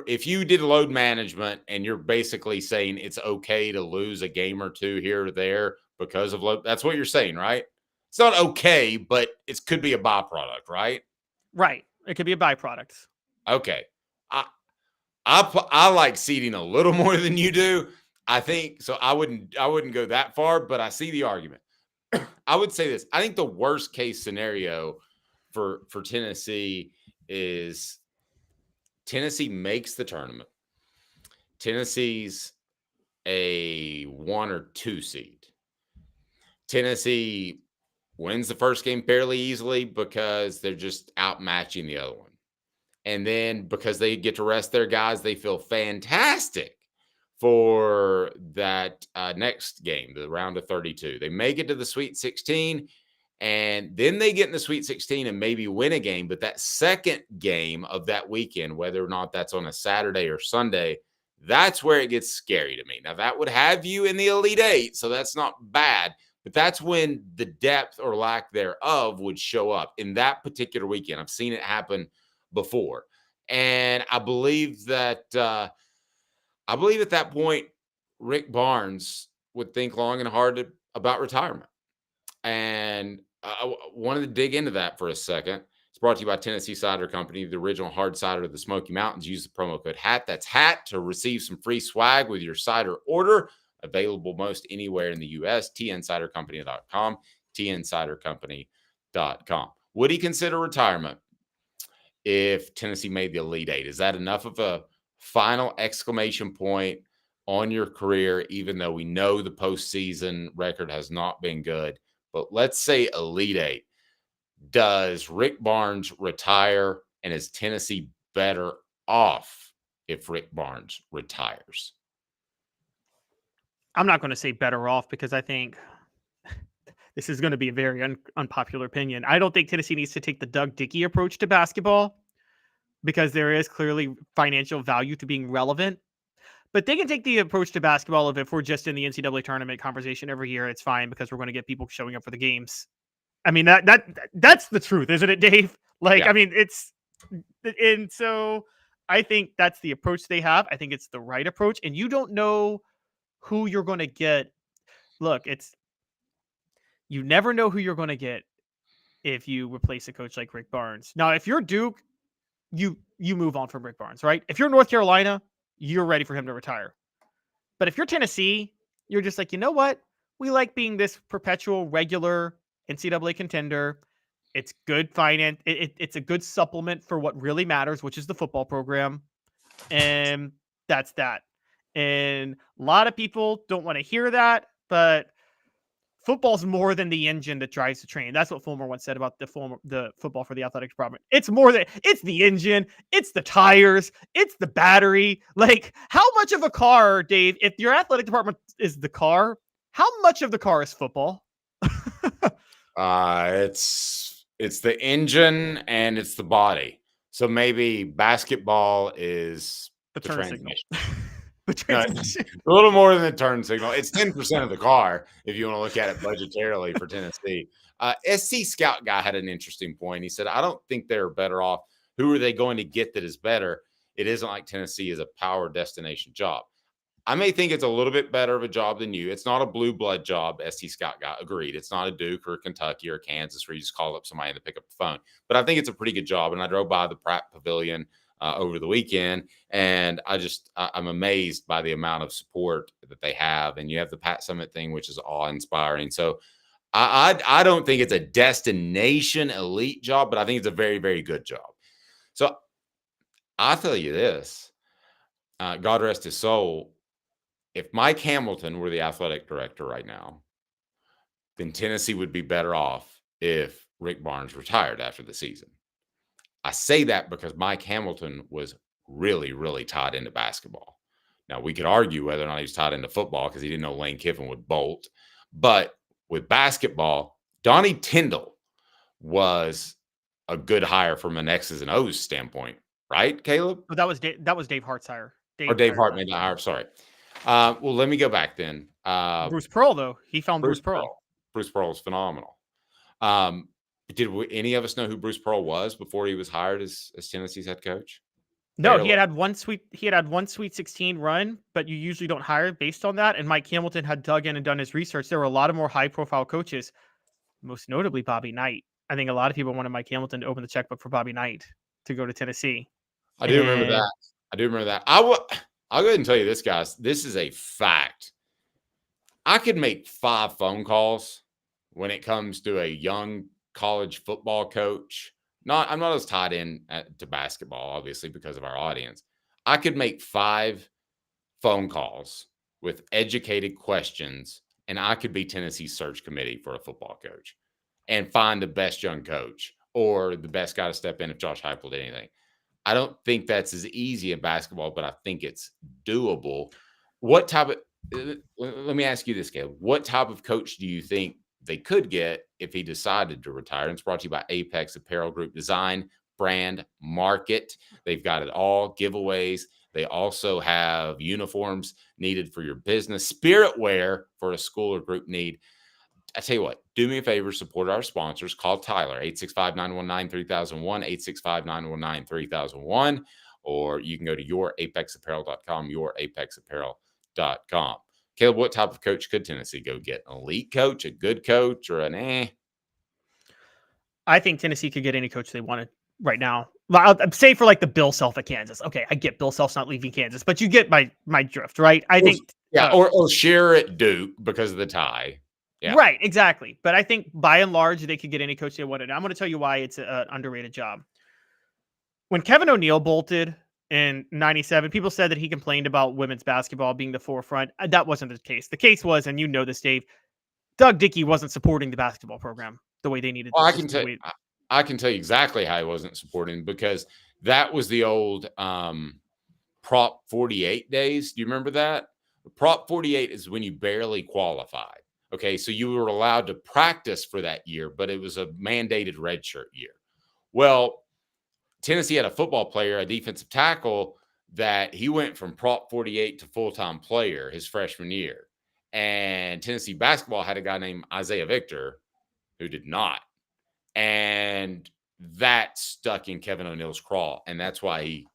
if you did load management and you're basically saying it's okay to lose a game or two here or there because of load. That's what you're saying, right? It's not okay, but it could be a byproduct, right? Right. It could be a byproduct. Okay. I like seeding a little more than you do. I think so. I wouldn't go that far, but I see the argument. I would say this. I think the worst case scenario for Tennessee is Tennessee makes the tournament. Tennessee's a 1 or 2 seed. Tennessee wins the first game fairly easily because they're just outmatching the other one. And then because they get to rest their guys, they feel fantastic for that next game, the round of 32. They make it to the Sweet 16, and then they get in the Sweet 16 and maybe win a game. But that second game of that weekend, whether or not that's on a Saturday or Sunday, that's where it gets scary to me. Now, that would have you in the Elite Eight, so that's not bad. But that's when the depth or lack thereof would show up in that particular weekend. I've seen it happen before. And I believe that at that point, Rick Barnes would think long and hard about retirement. And I wanted to dig into that for a second. It's brought to you by Tennessee Cider Company, the original hard cider of the Smoky Mountains. Use the promo code HAT. That's HAT to receive some free swag with your cider order. Available most anywhere in the U.S. tncidercompany.com, tncidercompany.com. Would he consider retirement if Tennessee made the Elite Eight? Is that enough of a final exclamation point on your career, even though we know the postseason record has not been good? But let's say Elite Eight. Does Rick Barnes retire, and is Tennessee better off if Rick Barnes retires? I'm not going to say better off, because I think this is going to be a very unpopular opinion. I don't think Tennessee needs to take the Doug Dickey approach to basketball, because there is clearly financial value to being relevant. But they can take the approach to basketball of, if we're just in the NCAA tournament conversation every year, it's fine, because we're going to get people showing up for the games. I mean, that's the truth, isn't it, Dave? Like, yeah. I mean, and so I think that's the approach they have. I think it's the right approach, and you don't know who you're going to get. Look, you never know who you're going to get if you replace a coach like Rick Barnes. Now, if you're Duke, you move on from Rick Barnes, right? If you're North Carolina, you're ready for him to retire. But if you're Tennessee, you're just like, you know what? We like being this perpetual regular NCAA contender. It's good finance. It's a good supplement for what really matters, which is the football program. And that's that. And a lot of people don't want to hear that, but football's more than the engine that drives the train. That's what Fulmer once said about the football for the athletic department. It's more than, it's the engine, it's the tires, it's the battery. Like, how much of a car, Dave, if your athletic department is the car, how much of the car is football? It's the engine and it's the body. So maybe basketball is the transmission. No, a little more than the turn signal. It's 10% of the car if you want to look at it budgetarily for Tennessee. SC Scout guy had an interesting point. He said, I don't think they're better off. Who are they going to get that is better? It isn't like Tennessee is a power destination job. I may think it's a little bit better of a job than you. It's not a blue blood job, SC Scout guy. Agreed. It's not a Duke or a Kentucky or Kansas where you just call up somebody to pick up the phone. But I think it's a pretty good job. And I drove by the Pratt Pavilion over the weekend, and I'm amazed by the amount of support that they have. And you have the Pat Summit thing, which is awe-inspiring. So I don't think it's a destination elite job, but I think it's a very, very good job. So I'll tell you this, God rest his soul, if Mike Hamilton were the athletic director right now, then Tennessee would be better off if Rick Barnes retired after the season. I say that because Mike Hamilton was really, really tied into basketball. Now, we could argue whether or not he was tied into football because he didn't know Lane Kiffin would bolt. But with basketball, Donnie Tyndall was a good hire from an X's and O's standpoint, right, Caleb? But that was Dave Hartshire. Dave Hart made the hire. Sorry. Well, let me go back then. Bruce Pearl, though. He found Bruce Pearl. Bruce Pearl was phenomenal. Did any of us know who Bruce Pearl was before he was hired as Tennessee's head coach? No, he had one Sweet 16 run, but you usually don't hire based on that. And Mike Hamilton had dug in and done his research. There were a lot of more high-profile coaches, most notably Bobby Knight. I think a lot of people wanted Mike Hamilton to open the checkbook for Bobby Knight to go to Tennessee. I do remember that. I'll go ahead and tell you this, guys. This is a fact. I could make 5 phone calls when it comes to a young college football coach. I'm not as tied in to basketball, obviously, because of our audience. I could make 5 phone calls with educated questions, and I could be Tennessee's search committee for a football coach and find the best young coach or the best guy to step in if Josh Heupel did anything. I don't think that's as easy in basketball, but I think it's doable. What type of let me ask you this, Caleb. What type of coach do you think they could get if he decided to retire? And it's brought to you by Apex Apparel Group. Design, brand, market. They've got it all. Giveaways. They also have uniforms needed for your business, spirit wear for a school or group need. I tell you what, do me a favor, support our sponsors. Call Tyler, 865-919-3001, 865-919-3001, or you can go to yourapexapparel.com, yourapexapparel.com. Caleb, what type of coach could Tennessee go get? An elite coach, a good coach, or an eh? I think Tennessee could get any coach they wanted right now. I'll say for like the Bill Self at Kansas. Okay, I get Bill Self's not leaving Kansas, but you get my drift, right? I think or share at Duke because of the tie. Yeah. Right, exactly. But I think by and large they could get any coach they wanted. I'm going to tell you why it's an underrated job. When Kevin O'Neal bolted in 97, people said that he complained about women's basketball being the forefront. That wasn't the case. The case was, and you know this, Dave, Doug Dickey wasn't supporting the basketball program the way they needed. Well, I can tell you exactly how he wasn't supporting, because that was the old Prop 48 days. Do you remember that? Prop 48 is when you barely qualified. Okay, so you were allowed to practice for that year, but it was a mandated redshirt year. Well, Tennessee had a football player, a defensive tackle, that he went from Prop 48 to full-time player his freshman year. And Tennessee basketball had a guy named Isaiah Victor who did not. And that stuck in Kevin O'Neal's craw, and that's why he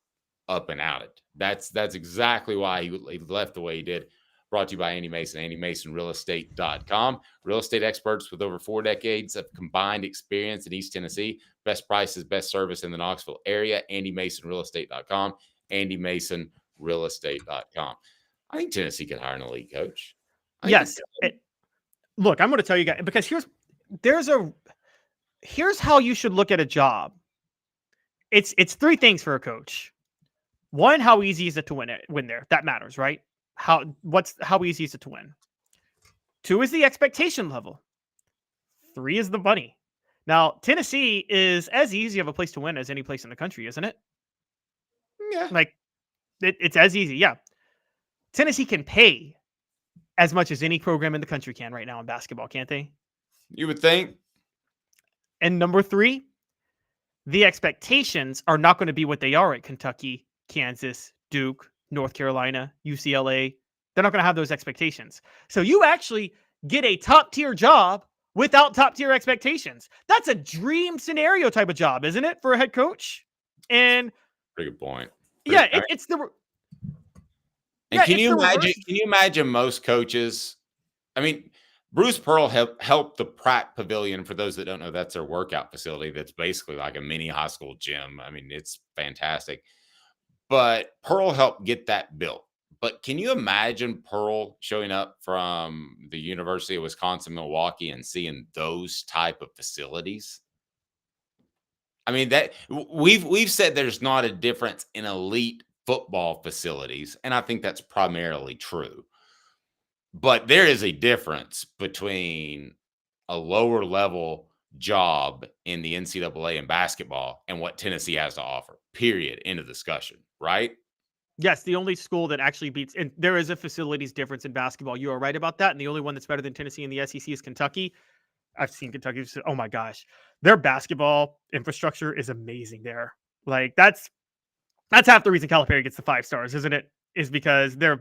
up and outed. That's exactly why he left the way he did. Brought to you by Andy Mason, AndyMasonRealEstate.com. Real estate experts with over 4 decades of combined experience in East Tennessee. Best prices, best service in the Knoxville area. AndyMasonRealEstate.com. AndyMasonRealEstate.com. I think Tennessee could hire an elite coach. Yes. Look, I'm going to tell you guys, because here's how you should look at a job. It's 3 things for a coach. 1, how easy is it to win there? That matters, right? How easy is it to win? 2 is the expectation level. 3 is the money. Now, Tennessee is as easy of a place to win as any place in the country, isn't it? Yeah. Like, it's as easy. Yeah. Tennessee can pay as much as any program in the country can right now in basketball, can't they? You would think. And number 3, the expectations are not going to be what they are at Kentucky, Kansas, Duke, North Carolina, UCLA. They're not going to have those expectations. So you actually get a top-tier job without top-tier expectations. That's a dream scenario type of job, isn't it, for a head coach? And pretty good point. It's the. And can you imagine most coaches? I mean, Bruce Pearl helped the Pratt Pavilion. For those that don't know, that's their workout facility. That's basically like a mini high school gym. I mean, it's fantastic. But Pearl helped get that built. But can you imagine Pearl showing up from the University of Wisconsin-Milwaukee and seeing those type of facilities? I mean, that we've said there's not a difference in elite football facilities, and I think that's primarily true. But there is a difference between a lower level job in the NCAA in basketball and what Tennessee has to offer. Period. End of discussion. Right? Yes, the only school that actually beats, and there is a facilities difference in basketball. You are right about that. And the only one that's better than Tennessee in the SEC is Kentucky. I've seen Kentucky. Oh my gosh, their basketball infrastructure is amazing there. Like that's half the reason Calipari gets the 5 stars, isn't it? Is because their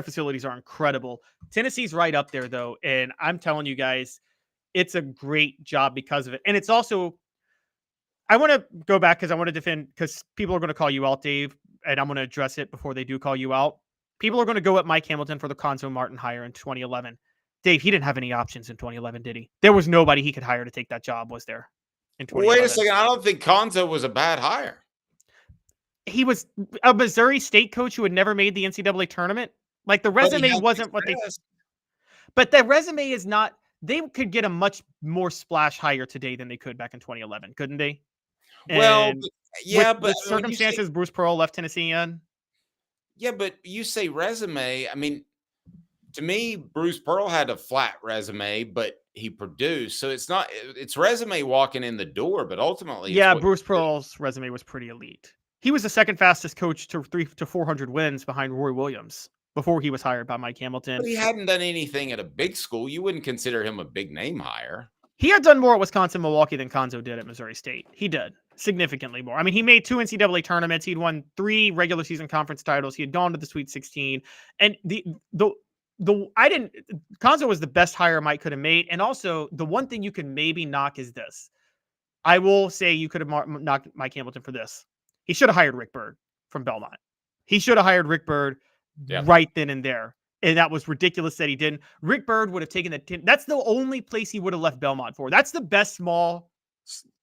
facilities are incredible. Tennessee's right up there though, and I'm telling you guys, it's a great job because of it. And it's also, I want to go back because I want to defend, because people are going to call you out, Dave, and I'm going to address it before they do call you out. People are going to go at Mike Hamilton for the Conzo Martin hire in 2011. Dave, he didn't have any options in 2011, did he? There was nobody he could hire to take that job, was there? In 2011. Wait a second. I don't think Conzo was a bad hire. He was a Missouri State coach who had never made the NCAA tournament. Like the resume wasn't what they. But the resume is not. They could get a much more splash hire today than they could back in 2011, couldn't they? Well, And yeah, with but circumstances Bruce Pearl left Tennessee in. Yeah, but you say resume. I mean, to me, Bruce Pearl had a flat resume, but he produced. So it's resume walking in the door, but ultimately, Yeah, Bruce Pearl's resume was pretty elite. He was the second fastest coach to 300 to 400 wins behind Roy Williams before he was hired by Mike Hamilton. But he hadn't done anything at a big school. You wouldn't consider him a big name hire. He had done more at Wisconsin, Milwaukee than Conzo did at Missouri State. He did significantly more. I mean, he made 2 NCAA tournaments. He'd won 3 regular season conference titles. He had gone to the Sweet 16. And Conzo was the best hire Mike could have made. And also, the one thing you can maybe knock is this. I will say you could have knocked Mike Hamilton for this. He should have hired Rick Byrd from Belmont. He should have hired Rick Byrd right then and there. And that was ridiculous that he didn't. Rick Byrd would have taken that's the only place he would have left Belmont for. That's the best small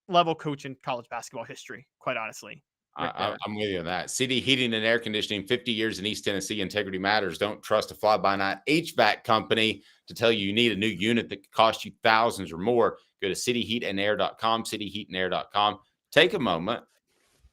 level coach in college basketball history, quite honestly. I'm with you on that. CD Heating and Air Conditioning, 50 years in East Tennessee. Integrity matters. Don't trust a fly-by-night HVAC company to tell you need a new unit that could cost you thousands or more. Go to cityheatandair.com, cityheatandair.com. Take a moment,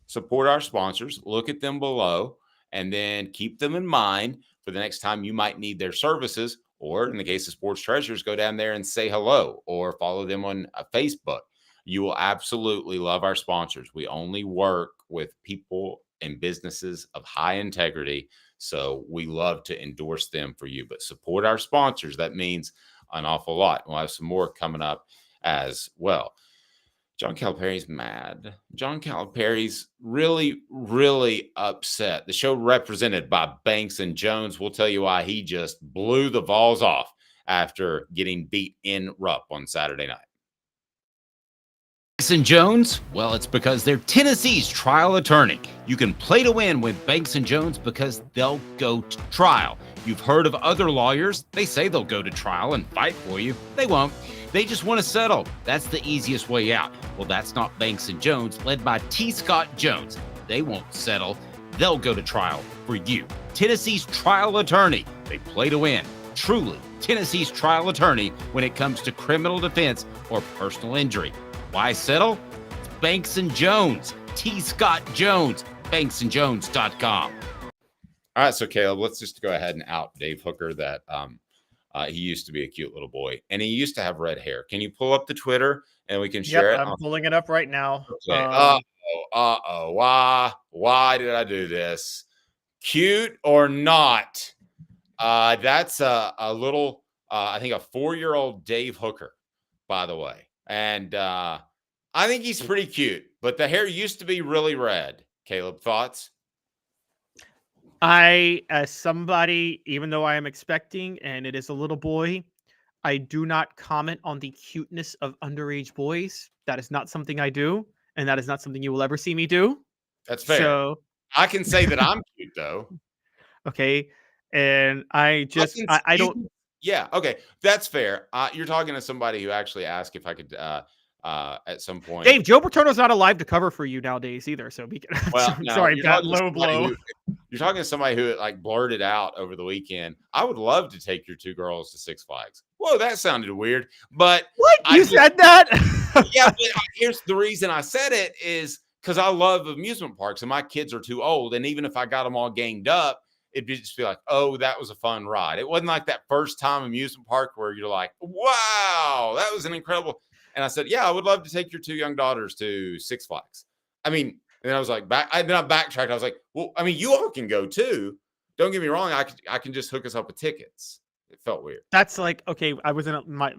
support our sponsors, look at them below, and then keep them in mind for the next time you might need their services. Or in the case of Sports Treasures, go down there and say hello or follow them on Facebook. You will absolutely love our sponsors. We only work with people and businesses of high integrity, so we love to endorse them for you. But support our sponsors. That means an awful lot. We'll have some more coming up as well. John Calipari's mad. John Calipari's really, really upset. The show represented by Banks and Jones will tell you why he just blew the Vols off after getting beat in Rupp on Saturday night. Banks & Jones? Well, it's because they're Tennessee's trial attorney. You can play to win with Banks & Jones because they'll go to trial. You've heard of other lawyers. They say they'll go to trial and fight for you. They won't. They just want to settle. That's the easiest way out. Well, that's not Banks & Jones, led by T. Scott Jones. They won't settle. They'll go to trial for you. Tennessee's trial attorney. They play to win. Truly, Tennessee's trial attorney when it comes to criminal defense or personal injury. Why settle? It's Banks & Jones. T. Scott Jones. BanksandJones.com. All right, so Caleb, let's just go ahead and out Dave Hooker that he used to be a cute little boy, and he used to have red hair. Can you pull up the Twitter and we can share it? I'm pulling it up right now. Okay. Why did I do this? Cute or not? That's a little, I think a 4-year-old Dave Hooker, by the way. And I think he's pretty cute, but the hair used to be really red. Caleb, thoughts? As somebody, even though I am expecting, and it is a little boy, I do not comment on the cuteness of underage boys. That is not something I do, and that is not something you will ever see me do. That's fair. So I can say that I'm cute, though. Okay. And I don't. Yeah. Okay. That's fair. You're talking to somebody who actually asked if I could, at some point. Dave, Joe Paterno's not alive to cover for you nowadays either. So well, no, sorry, got low blow. You're talking to somebody who like blurted out over the weekend, I would love to take your 2 girls to Six Flags. Whoa, that sounded weird. But what? You said that? Yeah, but here's the reason I said it is because I love amusement parks and my kids are too old. And even if I got them all ganged up, it'd just be like, oh, that was a fun ride. It wasn't like that first time amusement park where you're like, wow, that was an incredible. And I said, yeah, I would love to take your 2 young daughters to Six Flags. I mean, And then I was like, I backtracked. I was like, well, I mean, you all can go too. Don't get me wrong. I can just hook us up with tickets. It felt weird. That's like, okay, I was in my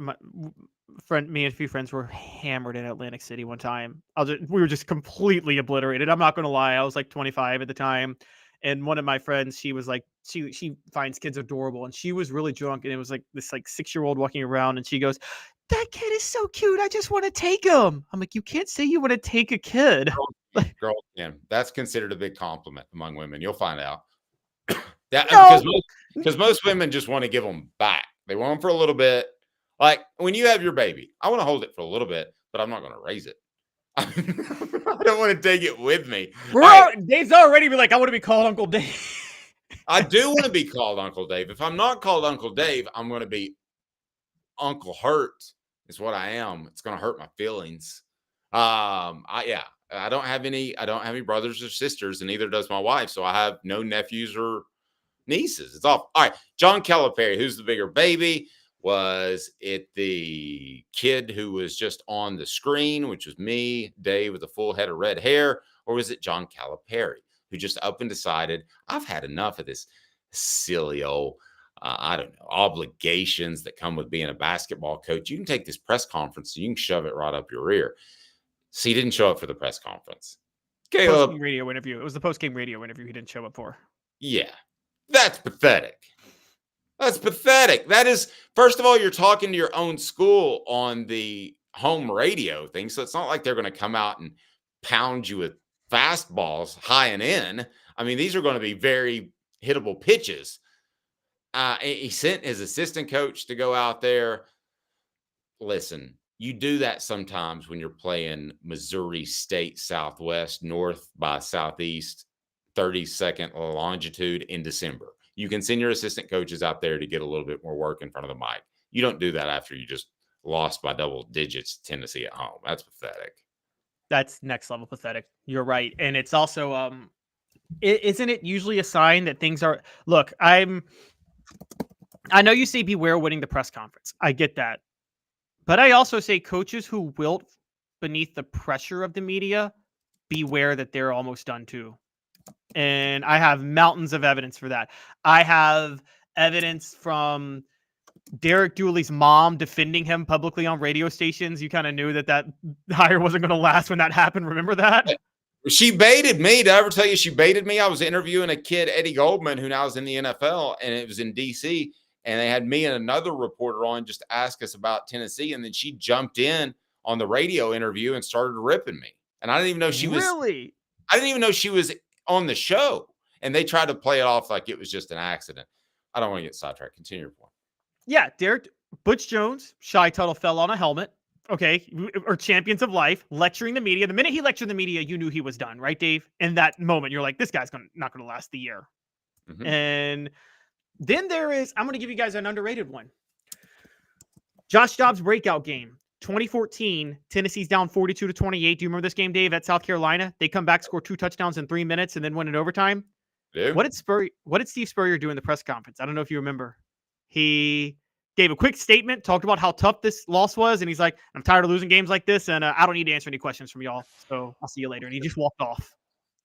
friend, me and a few friends were hammered in Atlantic City one time. We were just completely obliterated. I'm not going to lie. I was like 25 at the time. And one of my friends, she was like, she finds kids adorable, and she was really drunk. And it was like this like 6-year-old walking around, and she goes, "That kid is so cute. I just want to take him." I'm like, you can't say you want to take a kid. Girl, yeah, that's considered a big compliment among women. You'll find out. Because most women just want to give them back. They want them for a little bit. Like when you have your baby, I want to hold it for a little bit, but I'm not going to raise it. I don't want to take it with me. Dave's already be like, I want to be called Uncle Dave. I do want to be called Uncle Dave. If I'm not called Uncle Dave, I'm going to be Uncle Hurt. Is what I am. It's going to hurt my feelings. I don't have any brothers or sisters, and neither does my wife. So I have no nephews or nieces. It's all right. John Calipari, who's the bigger baby? Was it the kid who was just on the screen, which was me, Dave, with a full head of red hair, or was it John Calipari, who just up and decided, I've had enough of this silly old, I don't know, obligations that come with being a basketball coach. You can take this press conference and you can shove it right up your rear. So he didn't show up for the press conference. Caleb, radio interview. It was the post-game radio interview he didn't show up for. Yeah, that's pathetic. That's pathetic. That is, first of all, you're talking to your own school on the home radio thing. So it's not like they're going to come out and pound you with fastballs high and in. I mean, these are going to be very hittable pitches. He sent his assistant coach to go out there. Listen, you do that sometimes when you're playing Missouri State Southwest, north by southeast, 32nd longitude in December. You can send your assistant coaches out there to get a little bit more work in front of the mic. You don't do that after you just lost by double digits to Tennessee at home. That's pathetic. That's next level pathetic. You're right. And it's also, isn't it usually a sign that things are, look, I know you say beware winning the press conference. I get that. But I also say coaches who wilt beneath the pressure of the media, beware that they're almost done too. And I have mountains of evidence for that. I have evidence from Derek Dooley's mom defending him publicly on radio stations. You kind of knew that hire wasn't going to last when that happened. Remember that? She baited me. Did I ever tell you she baited me? I was interviewing a kid, Eddie Goldman, who now is in the NFL, and it was in D.C., and they had me and another reporter on just to ask us about Tennessee, and then she jumped in on the radio interview and started ripping me. And I didn't even know she was – Really? I didn't even know she was – on the show, and they tried to play it off like it was just an accident. I don't want to get sidetracked. Continue your point. Yeah, Derek Butch Jones, Shy Tuttle fell on a helmet. Okay, or champions of life, lecturing the media. The minute he lectured the media, you knew he was done, right, Dave? In that moment, you're like, this guy's not going to last the year. Mm-hmm. And then there is, I'm going to give you guys an underrated one. Josh Dobbs' breakout game. 2014, Tennessee's down 42-28. Do you remember this game, Dave, at South Carolina? They come back, score 2 touchdowns in 3 minutes, and then win in overtime. Yeah. What did Steve Spurrier do in the press conference? I don't know if you remember. He gave a quick statement, talked about how tough this loss was, and he's like, I'm tired of losing games like this, and I don't need to answer any questions from y'all, so I'll see you later. And he just walked off.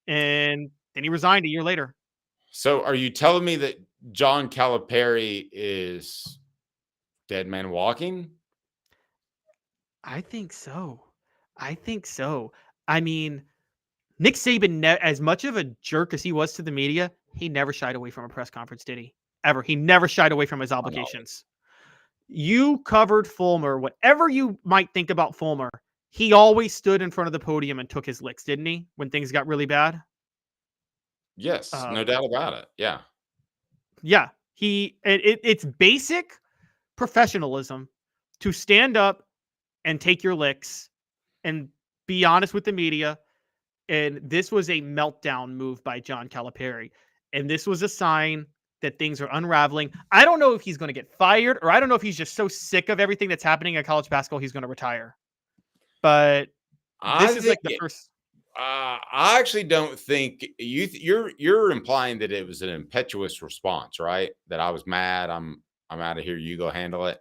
And then he resigned a year later. So are you telling me that John Calipari is dead man walking? I think so. I mean, Nick Saban, as much of a jerk as he was to the media, he never shied away from a press conference, did he? Ever. He never shied away from his obligations. You covered Fulmer. Whatever you might think about Fulmer, he always stood in front of the podium and took his licks, didn't he? When things got really bad? Yes, no doubt about it. Yeah. Yeah. It's basic professionalism to stand up and take your licks and be honest with the media. And this was a meltdown move by John Calipari. And this was a sign that things are unraveling. I don't know if he's going to get fired, or I don't know if he's just so sick of everything that's happening at college basketball he's going to retire. But this is like the first. I actually don't think you're implying that it was an impetuous response, right? That I was mad. I'm out of here. You go handle it.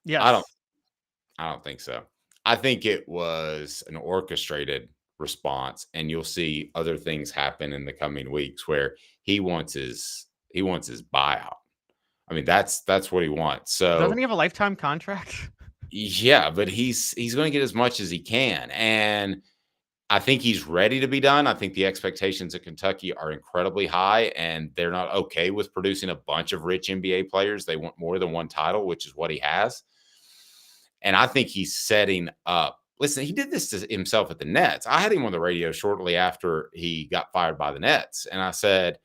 Yeah. I don't think so. I think it was an orchestrated response, and you'll see other things happen in the coming weeks where he wants his buyout. I mean, that's what he wants. So Doesn't he have a lifetime contract? yeah, but he's going to get as much as he can, and I think he's ready to be done. I think the expectations at Kentucky are incredibly high, and they're not okay with producing a bunch of rich NBA players. They want more than one title, which is what he has. And I think he's setting up. Listen, he did this to himself at the Nets. I had him on the radio shortly after he got fired by the Nets, and I said,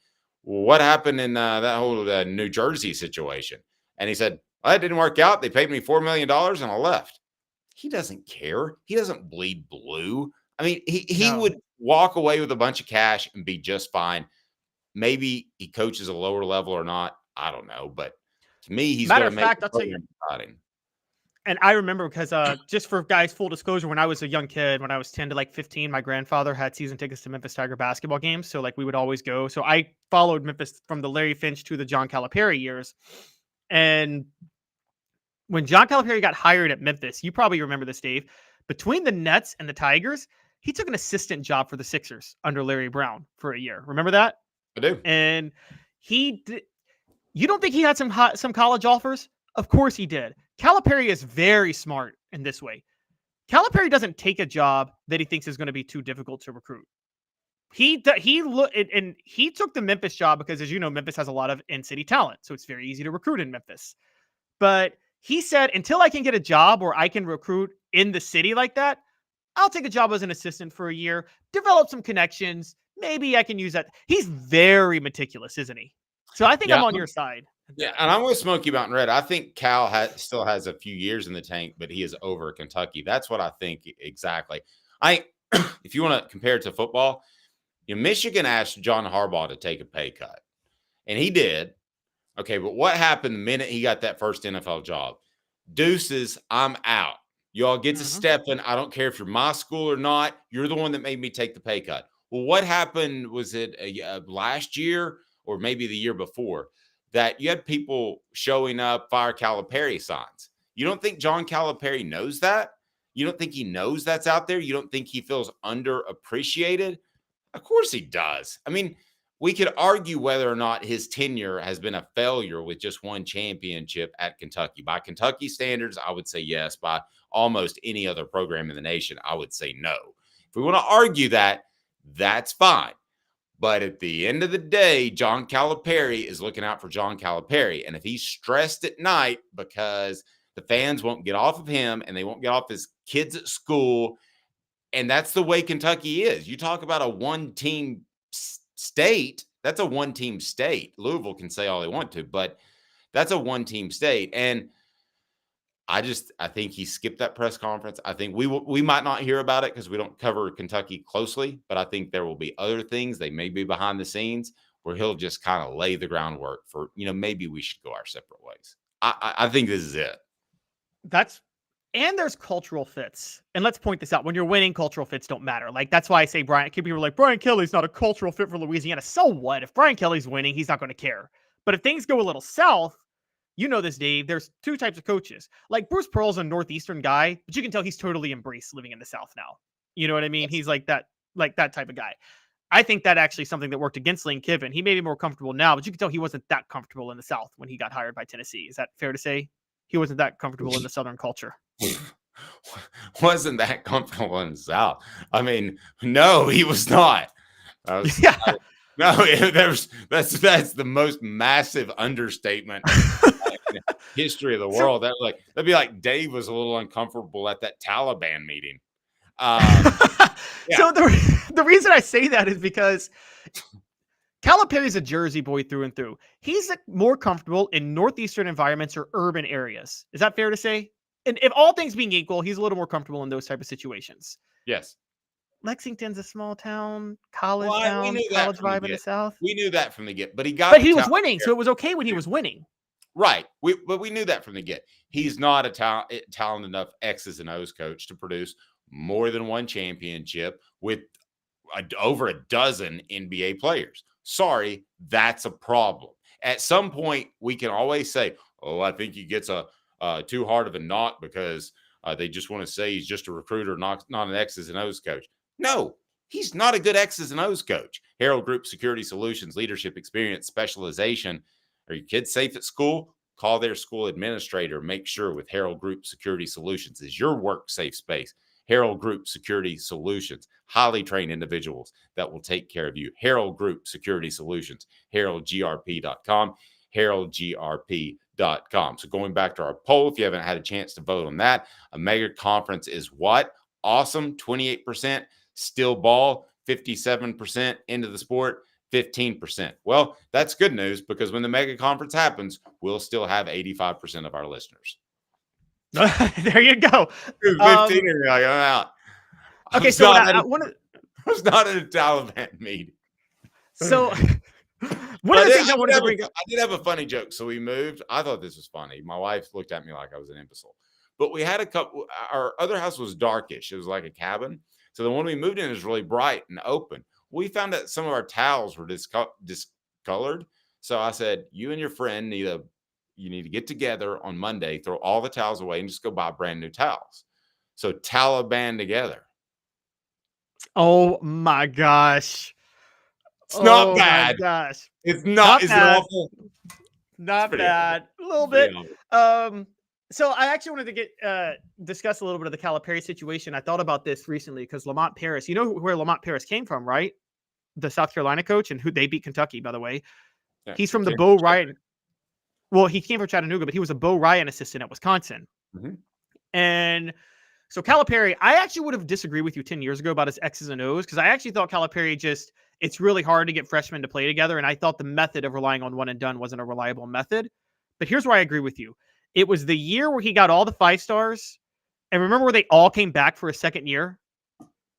well, what happened in that whole New Jersey situation? And he said, well, that didn't work out. They paid me $4 million, and I left. He doesn't care. He doesn't bleed blue. I mean, he would walk away with a bunch of cash and be just fine. Maybe he coaches a lower level or not. I don't know. But to me, he's going to make I'll tell you. And I remember because just for guys, full disclosure, when I was a young kid, when I was 10 to like 15, my grandfather had season tickets to Memphis Tiger basketball games. So like we would always go. So I followed Memphis from the Larry Finch to the John Calipari years. And when John Calipari got hired at Memphis, you probably remember this, Dave, between the Nets and the Tigers, he took an assistant job for the Sixers under Larry Brown for a year. Remember that? I do. And you don't think he had some college offers? Of course he did. Calipari is very smart in this way. Calipari doesn't take a job that he thinks is going to be too difficult to recruit. He took the Memphis job because, as you know, Memphis has a lot of in-city talent, so it's very easy to recruit in Memphis. But he said, until I can get a job where I can recruit in the city like that, I'll take a job as an assistant for a year, develop some connections. Maybe I can use that. He's very meticulous, isn't he? So I think I'm on your side. Yeah, and I'm with Smoky Mountain Red. I think Cal still has a few years in the tank, but he is over Kentucky. That's what I think exactly. If you want to compare it to football, Michigan asked John Harbaugh to take a pay cut, and he did. Okay, but what happened the minute he got that first NFL job? Deuces, I'm out. Y'all get to step in. I don't care if you're my school or not. You're the one that made me take the pay cut. Well, what happened? Was it last year or maybe the year before that you had people showing up fire Calipari signs? You don't think John Calipari knows that? You don't think he knows that's out there? You don't think he feels underappreciated? Of course he does. I mean, we could argue whether or not his tenure has been a failure with just one championship at Kentucky. By Kentucky standards, I would say yes. By almost any other program in the nation, I would say no. If we want to argue that, that's fine. But at the end of the day, John Calipari is looking out for John Calipari. And if he's stressed at night because the fans won't get off of him and they won't get off his kids at school, and that's the way Kentucky is. You talk about a one-team state, that's a one-team state. Louisville can say all they want to, but that's a one-team state. And I think he skipped that press conference. I think we might not hear about it because we don't cover Kentucky closely, but I think there will be other things. They may be behind the scenes where he'll just kind of lay the groundwork for, maybe we should go our separate ways. I think this is it. And there's cultural fits. And let's point this out. When you're winning, cultural fits don't matter. Like, that's why I say people are like, Brian Kelly's not a cultural fit for Louisiana. So what? If Brian Kelly's winning, he's not going to care. But if things go a little south, you know this, Dave, there's two types of coaches. Like, Bruce Pearl's a Northeastern guy, but you can tell he's totally embraced living in the South now. You know what I mean? Yes. He's like that type of guy. I think that actually is something that worked against Lane Kiffin. He may be more comfortable now, but you can tell he wasn't that comfortable in the South when he got hired by Tennessee. Is that fair to say? He wasn't that comfortable in the Southern culture. Wasn't that comfortable in the South? I mean, no, he was not. That's the most massive understatement in the history of the world. That'd be like Dave was a little uncomfortable at that Taliban meeting. So the reason I say that is because Calipari's a Jersey boy through and through. He's more comfortable in Northeastern environments or urban areas. Is that fair to say? And if all things being equal, he's a little more comfortable in those type of situations. Yes. Lexington's a small town, college vibe in the South. We knew that from the get, but he was winning, so it was okay when he was winning. Right. But we knew that from the get. He's not a talented enough X's and O's coach to produce more than one championship with over a dozen NBA players. Sorry, that's a problem. At some point, we can always say, oh, I think he gets too hard of a knock because they just want to say he's just a recruiter, not an X's and O's coach. No, he's not a good X's and O's coach. Harold Group Security Solutions, leadership experience, specialization. Are your kids safe at school? Call their school administrator. Make sure with Harold Group Security Solutions is your work safe space. Harold Group Security Solutions, highly trained individuals that will take care of you. Harold Group Security Solutions, haroldgrp.com, haroldgrp.com. So going back to our poll, if you haven't had a chance to vote on that, a mega conference is what? Awesome, 28%. Still ball, 57%. Into the sport, 15%. Well, that's good news because when the mega conference happens, we'll still have 85% of our listeners. There you go. 15 and you're like, I'm out. Okay, so I was not at a Taliban meeting. So one of the things I wanted to bring up. I did have a funny joke. So we moved. I thought this was funny. My wife looked at me like I was an imbecile. But we had a couple. Our other house was darkish. It was like a cabin. So the one we moved in is really bright and open. We found that some of our towels were discolored. So I said, you and your friend you need to get together on Monday, throw all the towels away, and just go buy brand new towels. So Taliban together. Oh my gosh. It's not bad. My gosh. It's not. Is bad. it awful? Not bad. Awful. A little bit. So I actually wanted to discuss a little bit of the Calipari situation. I thought about this recently because Lamont Paris, you know where Lamont Paris came from, right? The South Carolina coach, and who they beat Kentucky, by the way. Yeah, he's from the Bo Ryan. Well, he came from Chattanooga, but he was a Bo Ryan assistant at Wisconsin. Mm-hmm. And so Calipari, I actually would have disagreed with you 10 years ago about his X's and O's because I actually thought Calipari it's really hard to get freshmen to play together. And I thought the method of relying on one and done wasn't a reliable method. But here's where I agree with you. It was the year where he got all the 5 stars. And remember where they all came back for a second year?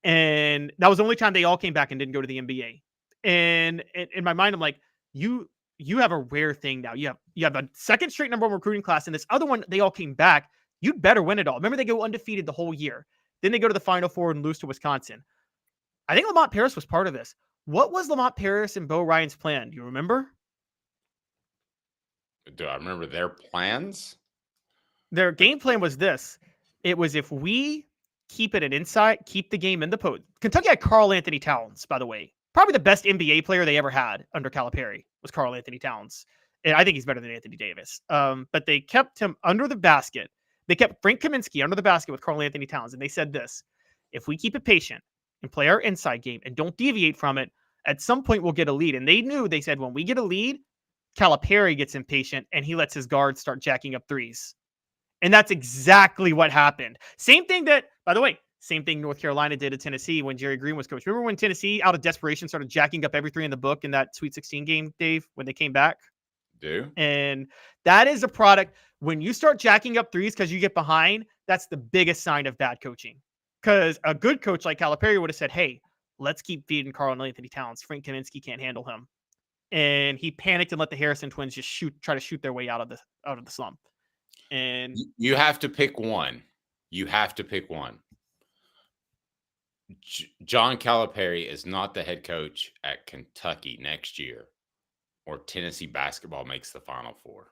And that was the only time they all came back and didn't go to the NBA. And in my mind, I'm like, you have a rare thing now. You have a second straight number 1 recruiting class. And this other one, they all came back. You'd better win it all. Remember, they go undefeated the whole year. Then they go to the Final Four and lose to Wisconsin. I think Lamont Paris was part of this. What was Lamont Paris and Bo Ryan's plan? Do you remember? Do I remember their plans? Their game plan was this. It was if we keep it an inside, keep the game in the post. Kentucky had Karl Anthony Towns, by the way. Probably the best NBA player they ever had under Calipari was Karl Anthony Towns. And I think he's better than Anthony Davis. But they kept him under the basket. They kept Frank Kaminsky under the basket with Karl Anthony Towns. And they said this, if we keep it patient and play our inside game and don't deviate from it, at some point we'll get a lead. And they said, when we get a lead, Calipari gets impatient and he lets his guards start jacking up threes. And that's exactly what happened. Same thing North Carolina did to Tennessee when Jerry Green was coach. Remember when Tennessee, out of desperation, started jacking up every three in the book in that Sweet 16 game, Dave, when they came back? And that is a product. When you start jacking up threes because you get behind, that's the biggest sign of bad coaching. Because a good coach like Calipari would have said, hey, let's keep feeding Karl and Anthony Towns. Frank Kaminsky can't handle him. And he panicked and let the Harrison twins just try to shoot their way out of the slump. And you have to pick one. John Calipari is not the head coach at Kentucky next year, or Tennessee basketball makes the Final Four.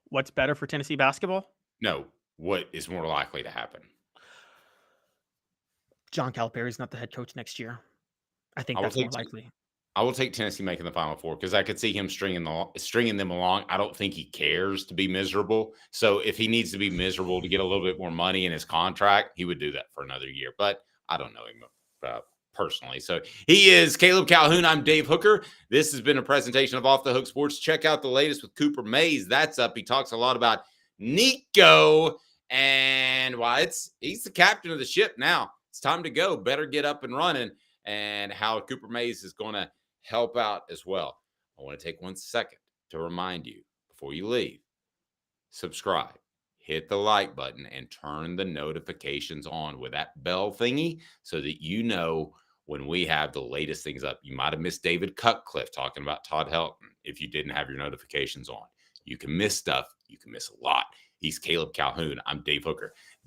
What's better for Tennessee basketball? No, what is more likely to happen? John Calipari is not the head coach next year. I think that's more likely. I will take Tennessee making the Final Four because I could see him stringing them along. I don't think he cares to be miserable. So if he needs to be miserable to get a little bit more money in his contract, he would do that for another year. But I don't know him personally. So he is Caleb Calhoun. I'm Dave Hooker. This has been a presentation of Off the Hook Sports. Check out the latest with Cooper Mays. That's up. He talks a lot about Nico and he's the captain of the ship now. It's time to go. Better get up and running, and how Cooper Mays is going to help out as well. I want to take 1 second to remind you before you leave, subscribe, hit the like button, and turn the notifications on with that bell thingy so that you know when we have the latest things up. You might have missed David Cutcliffe talking about Todd Helton if you didn't have your notifications on. You can miss stuff. You can miss a lot. He's Caleb Calhoun. I'm Dave Hooker.